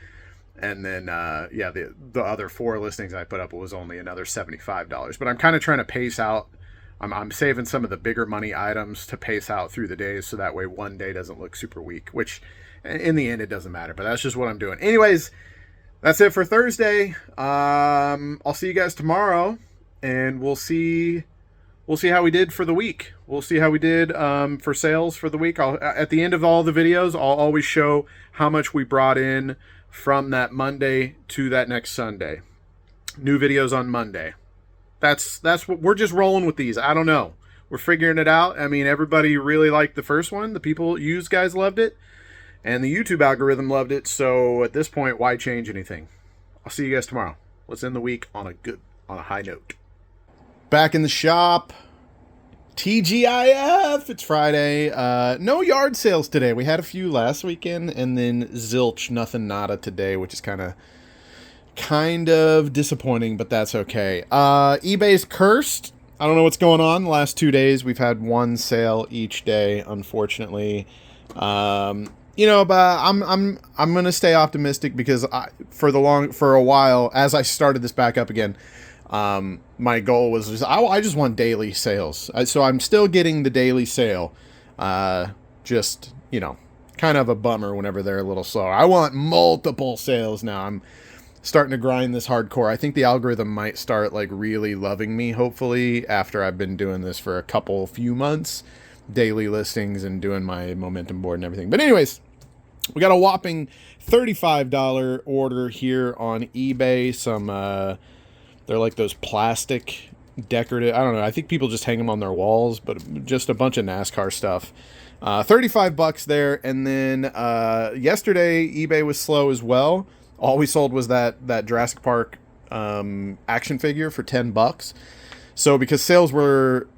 And then, the other 4 listings I put up was only another $75. But I'm kind of trying to pace out. I'm saving some of the bigger money items to pace out through the days so that way one day doesn't look super weak, which in the end it doesn't matter. But that's just what I'm doing. Anyways, that's it for Thursday. I'll see you guys tomorrow, and we'll see how we did for the week. We'll see how we did for sales for the week. At the end of all the videos, I'll always show how much we brought in from that Monday to that next Sunday. New videos on Monday. That's what we're just rolling with these. I don't know. We're figuring it out. I mean, everybody really liked the first one. The people you guys loved it, and the YouTube algorithm loved it. So at this point, why change anything? I'll see you guys tomorrow. Let's end the week on a high note. Back in the shop. TGIF, it's Friday. No yard sales today. We had a few last weekend, and then zilch, nothing, nada today, which is kind of disappointing, but that's okay. eBay's cursed. I don't know what's going on. The last 2 days, we've had one sale each day, unfortunately. But I'm gonna stay optimistic because for a while, as I started this back up again, my goal was just, I just want daily sales. So I'm still getting the daily sale. Just, kind of a bummer whenever they're a little slower. I want multiple sales now. I'm starting to grind this hardcore. I think the algorithm might start like really loving me, hopefully, after I've been doing this for a few months, daily listings and doing my momentum board and everything. But anyways, we got a whopping $35 order here on eBay. Some, they're like those plastic decorative, I don't know, I think people just hang them on their walls, but just a bunch of NASCAR stuff. $35 there. And then yesterday eBay was slow as well. All we sold was that Jurassic Park action figure for $10. So because sales were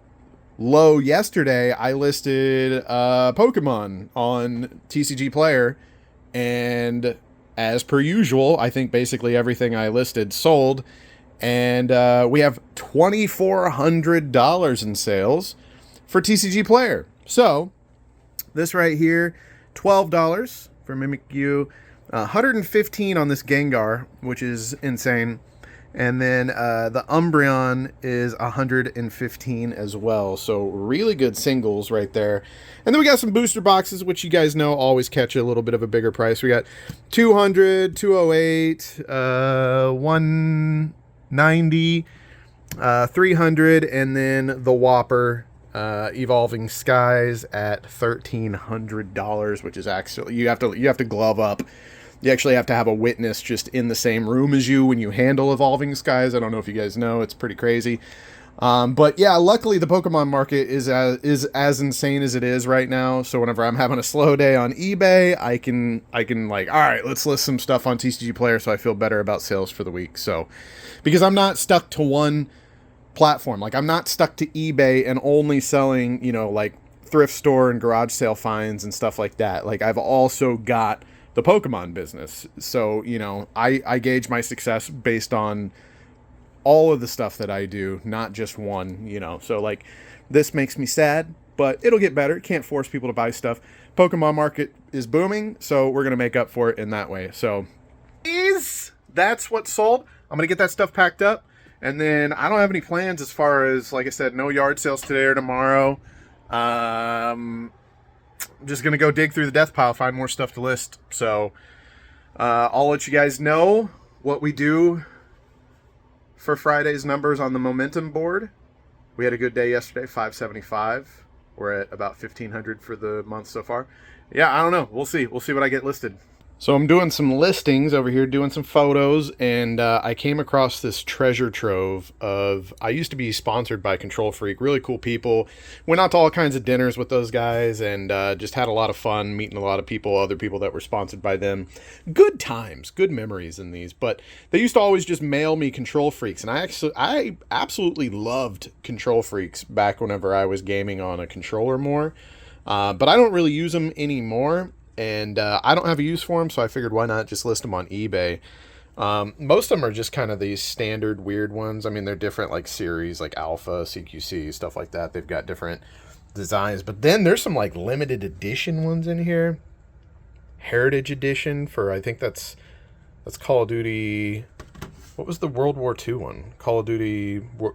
low yesterday, I listed Pokemon on TCG Player, and as per usual, I think basically everything I listed sold. And we have $2,400 in sales for TCG Player. So this right here, $12 for Mimikyu, $115 on this Gengar, which is insane. And then the Umbreon is 115 as well. So really good singles right there. And then we got some booster boxes, which you guys know always catch a little bit of a bigger price. We got 200, 208, 190, 300, and then the Whopper Evolving Skies at $1,300, which is actually you have to glove up. You actually have to have a witness just in the same room as you when you handle Evolving Skies. I don't know if you guys know. It's pretty crazy. But yeah, luckily the Pokemon market is as insane as it is right now. So whenever I'm having a slow day on eBay, I can like, all right, let's list some stuff on TCG Player so I feel better about sales for the week. So because I'm not stuck to one platform. Like I'm not stuck to eBay and only selling, like thrift store and garage sale finds and stuff like that. Like I've also got the Pokemon business. So, I gauge my success based on all of the stuff that I do, not just one, So like this makes me sad, but it'll get better. Can't force people to buy stuff. Pokemon market is booming, so we're going to make up for it in that way. So that's what's sold. I'm going to get that stuff packed up. And then I don't have any plans as far as, like I said, no yard sales today or tomorrow. I'm just going to go dig through the death pile, find more stuff to list. So I'll let you guys know what we do for Friday's numbers on the momentum board. We had a good day yesterday, 575. We're at about 1,500 for the month so far. Yeah, I don't know. We'll see. We'll see what I get listed. So I'm doing some listings over here, doing some photos, and I came across this treasure trove of, I used to be sponsored by Control Freak, really cool people. Went out to all kinds of dinners with those guys and just had a lot of fun meeting a lot of people, other people that were sponsored by them. Good times, good memories in these, but they used to always just mail me Control Freaks, and I absolutely loved Control Freaks back whenever I was gaming on a controller more, but I don't really use them anymore. And I don't have a use for them, so I figured why not just list them on eBay. Most of them are just kind of these standard weird ones. I mean, they're different, like series, like Alpha, CQC, stuff like that. They've got different designs. But then there's some like limited edition ones in here. Heritage Edition for, I think that's Call of Duty. What was the World War II one? Call of Duty World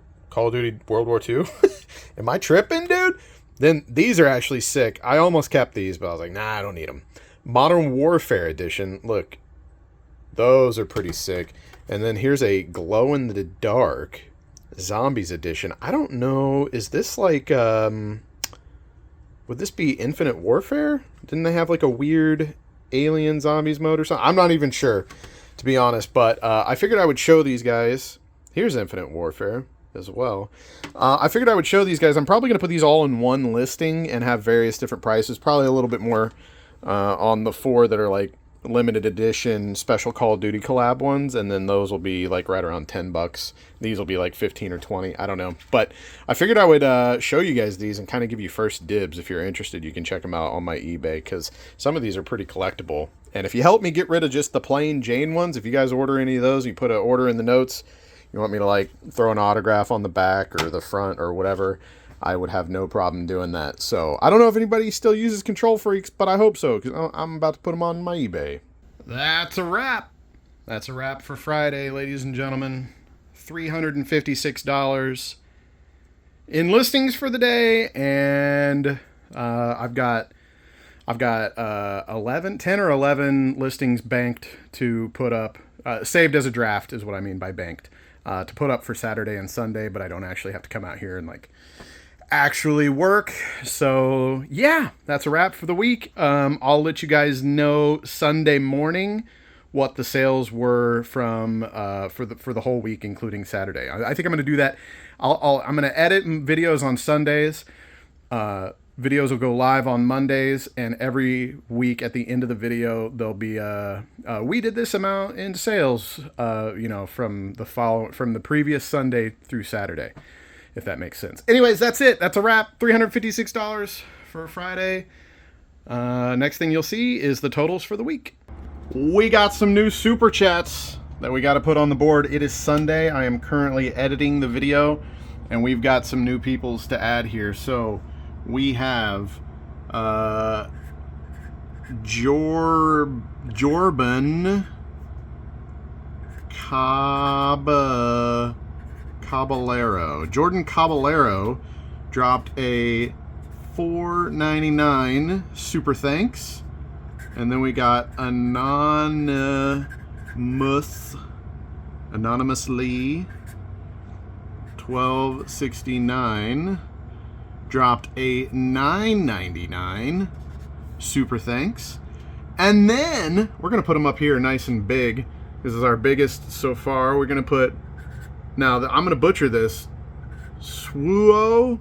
War II? Am I tripping, dude? Then these are actually sick. I almost kept these, but I was like, nah, I don't need them. Modern Warfare Edition. Look, those are pretty sick. And then here's a glow-in-the-dark Zombies Edition. I don't know. Is this like, would this be Infinite Warfare? Didn't they have like a weird alien zombies mode or something? I'm not even sure, to be honest. But I figured I would show these guys. Here's Infinite Warfare as well. I figured I would show these guys. I'm probably going to put these all in one listing and have various different prices. Probably a little bit more on the 4 that are like limited edition special Call of Duty collab ones, and then those will be like right around $10. These will be like 15 or 20. I don't know. But I figured I would show you guys these and kind of give you first dibs. If you're interested, you can check them out on my eBay because some of these are pretty collectible. And if you help me get rid of just the plain Jane ones, if you guys order any of those, you put an order in the notes, you want me to like throw an autograph on the back or the front or whatever, I would have no problem doing that. So I don't know if anybody still uses Control Freaks, but I hope so because I'm about to put them on my eBay. That's a wrap. That's a wrap for Friday, ladies and gentlemen. $356 in listings for the day, and I've got 10 or 11 listings banked to put up. Saved as a draft is what I mean by banked. To put up for Saturday and Sunday, but I don't actually have to come out here and like actually work. So yeah, that's a wrap for the week. I'll let you guys know Sunday morning what the sales were from for the whole week, including Saturday. I think I'm going to do that. I'm going to edit videos on Sundays. Videos will go live on Mondays, and every week at the end of the video, there'll be we did this amount in sales, from the previous Sunday through Saturday, if that makes sense. Anyways, that's it. That's a wrap. $356 for Friday. Next thing you'll see is the totals for the week. We got some new super chats that we got to put on the board. It is Sunday. I am currently editing the video, and we've got some new peoples to add here. So we have Jorban Caballero. Jordan Caballero dropped a $4.99 super thanks. And then we got anonymously $12.69 dropped a $9.99 super thanks. And then we're gonna put them up here nice and big. This is our biggest so far. We're gonna put, now I'm gonna butcher this, Suovside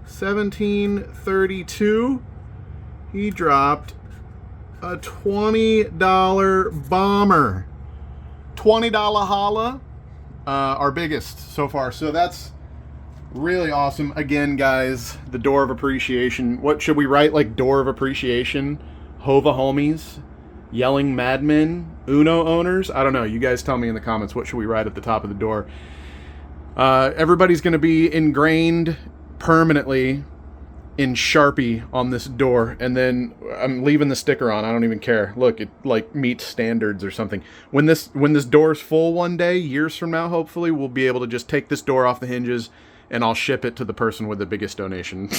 1732. He dropped a $20 bomber. $20 holla. Our biggest so far. So that's really awesome. Again, guys, the door of appreciation. What should we write? Like door of appreciation? Hova homies? Yelling madmen? Uno owners? I don't know. You guys tell me in the comments. What should we write at the top of the door? Everybody's going to be ingrained permanently in Sharpie on this door, and then I'm leaving the sticker on. I don't even care. Look, it like meets standards or something. When this door's full one day, years from now, hopefully, we'll be able to just take this door off the hinges, and I'll ship it to the person with the biggest donation.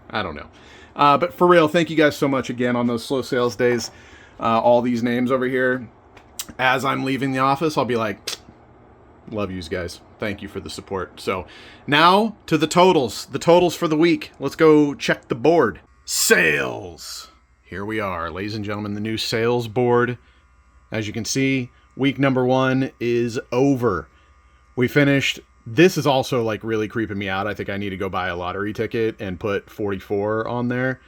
I don't know. But for real, thank you guys so much again on those slow sales days. All these names over here. As I'm leaving the office, I'll be like, love yous guys. Thank you for the support. So now to the totals. The totals for the week. Let's go check the board. Sales. Here we are, ladies and gentlemen, the new sales board. As you can see, week number 1 is over. We finished. This is also like really creeping me out. I think I need to go buy a lottery ticket and put 44 on there.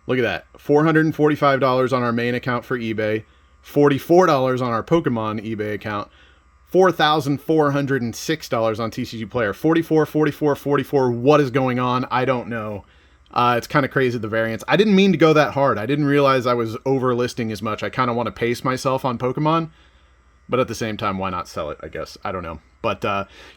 Look at that. $445 on our main account for eBay. $44 on our Pokemon eBay account. $4,406 on TCG Player. 44, 44, 44. What is going on? I don't know. It's kind of crazy, the variance. I didn't mean to go that hard. I didn't realize I was overlisting as much. I kind of want to pace myself on Pokemon. But at the same time, why not sell it, I guess? I don't know. But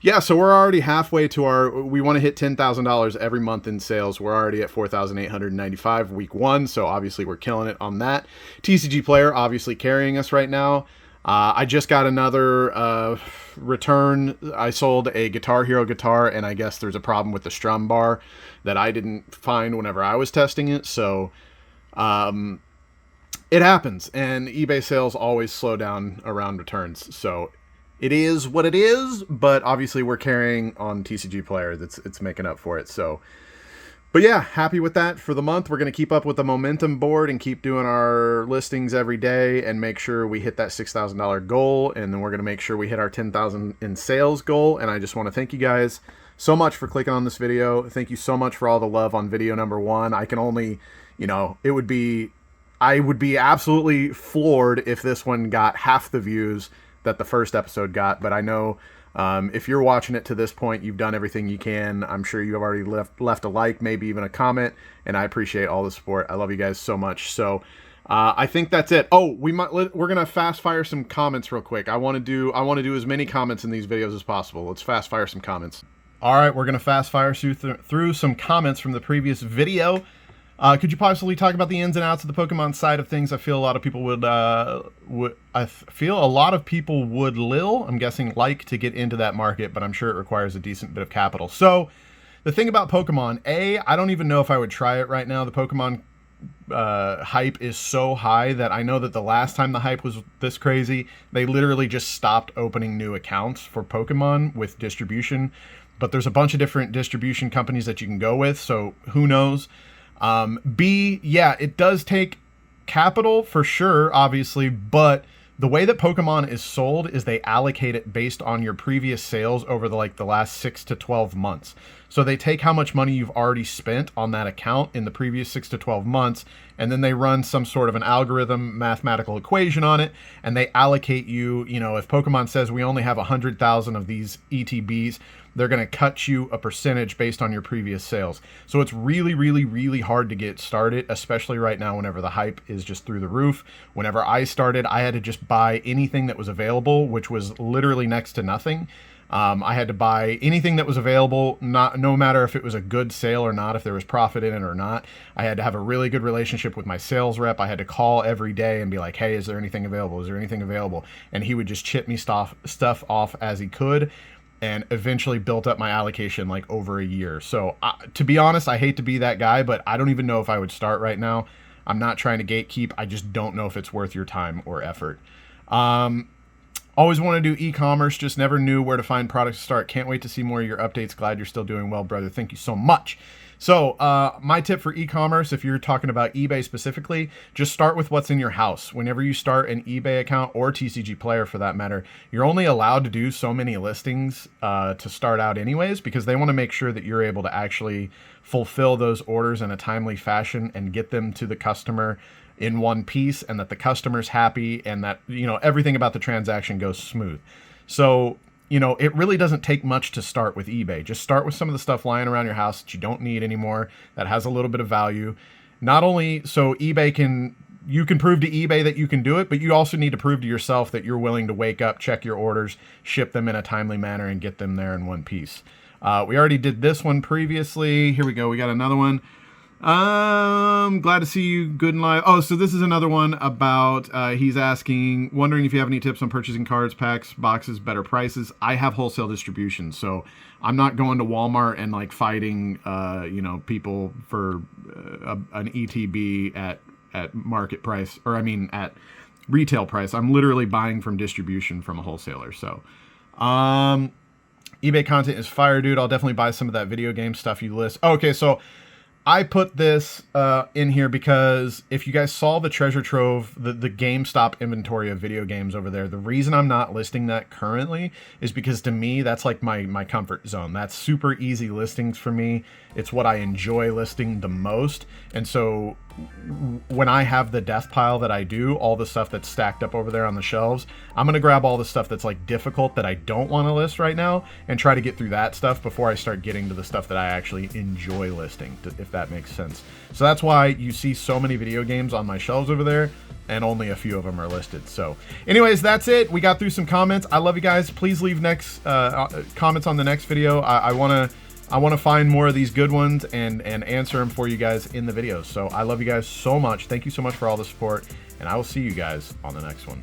yeah, so we're already halfway to our... We want to hit $10,000 every month in sales. We're already at $4,895 week 1. So obviously we're killing it on that. TCG Player obviously carrying us right now. I just got another return. I sold a Guitar Hero guitar, and I guess there's a problem with the strum bar that I didn't find whenever I was testing it. So it happens, and eBay sales always slow down around returns. So it is what it is, but obviously we're carrying on TCG Player. It's making up for it. So... But yeah, happy with that for the month. We're going to keep up with the momentum board and keep doing our listings every day and make sure we hit that $6,000 goal. And then we're going to make sure we hit our 10,000 in sales goal. And I just want to thank you guys so much for clicking on this video. Thank you so much for all the love on video number 1. I can only, I would be absolutely floored if this one got half the views that the first episode got. But I know... if you're watching it to this point, you've done everything you can. I'm sure you've already left a like, maybe even a comment, and I appreciate all the support. I love you guys so much. So I think that's it. Oh, we're gonna fast fire some comments real quick. I want to do as many comments in these videos as possible. Let's fast fire some comments. All right, we're gonna fast fire through some comments from the previous video. Could you possibly talk about the ins and outs of the Pokemon side of things? I feel a lot of people would I'm guessing, like to get into that market, but I'm sure it requires a decent bit of capital. So the thing about Pokemon, I don't even know if I would try it right now. The Pokemon hype is so high that I know that the last time the hype was this crazy, they literally just stopped opening new accounts for Pokemon with distribution. But there's a bunch of different distribution companies that you can go with, so who knows? Yeah, it does take capital for sure, obviously, but the way that Pokemon is sold is they allocate it based on your previous sales over the last 6 to 12 months. So they take how much money you've already spent on that account in the previous 6 to 12 months, and then they run some sort of an algorithm, mathematical equation on it, and they allocate you, if Pokemon says we only have 100,000 of these ETBs, they're going to cut you a percentage based on your previous sales. So it's really, really, really hard to get started, especially right now whenever the hype is just through the roof. Whenever I started, I had to just buy anything that was available, which was literally next to nothing. I had to buy anything that was available, no matter if it was a good sale or not, if there was profit in it or not. I had to have a really good relationship with my sales rep. I had to call every day and be like, hey, is there anything available? Is there anything available? And he would just chip me stuff off as he could, and eventually built up my allocation like over a year. So to be honest, I hate to be that guy, but I don't even know if I would start right now. I'm not trying to gatekeep. I just don't know if it's worth your time or effort. Always want to do e-commerce, just never knew where to find products to start. Can't wait to see more of your updates. Glad you're still doing well, brother. Thank you so much. So my tip for e-commerce, if you're talking about eBay specifically, just start with what's in your house. Whenever you start an eBay account, or TCG Player for that matter, you're only allowed to do so many listings to start out anyways, because they want to make sure that you're able to actually fulfill those orders in a timely fashion and get them to the customer in one piece, and that the customer's happy, and that, you know, everything about the transaction goes smooth. So, you know, it really doesn't take much to start with eBay. Just start with some of the stuff lying around your house that you don't need anymore, that has a little bit of value. Not only so you can prove to eBay that you can do it, but you also need to prove to yourself that you're willing to wake up, check your orders, ship them in a timely manner, and get them there in one piece. We already did this one previously. Here we go. We got another one. Glad to see you good and live. Oh, so this is another one about, he's asking, wondering if you have any tips on purchasing cards, packs, boxes, better prices. I have wholesale distribution, so I'm not going to Walmart and like fighting, you know, people for an ETB at market price, or I mean at retail price. I'm literally buying from distribution from a wholesaler. So, eBay content is fire, dude. I'll definitely buy some of that video game stuff you list. Okay, so I put this in here because if you guys saw the treasure trove, the GameStop inventory of video games over there, the reason I'm not listing that currently is because to me, that's like my comfort zone. That's super easy listings for me. It's what I enjoy listing the most. And so when I have the death pile that I do, all the stuff that's stacked up over there on the shelves, I'm going to grab all the stuff that's like difficult that I don't want to list right now and try to get through that stuff before I start getting to the stuff that I actually enjoy listing, if that makes sense. So that's why you see so many video games on my shelves over there, and only a few of them are listed. So anyways, that's it. We got through some comments. I love you guys. Please leave next comments on the next video. I want to find more of these good ones and answer them for you guys in the videos. So I love you guys so much. Thank you so much for all the support, and I will see you guys on the next one.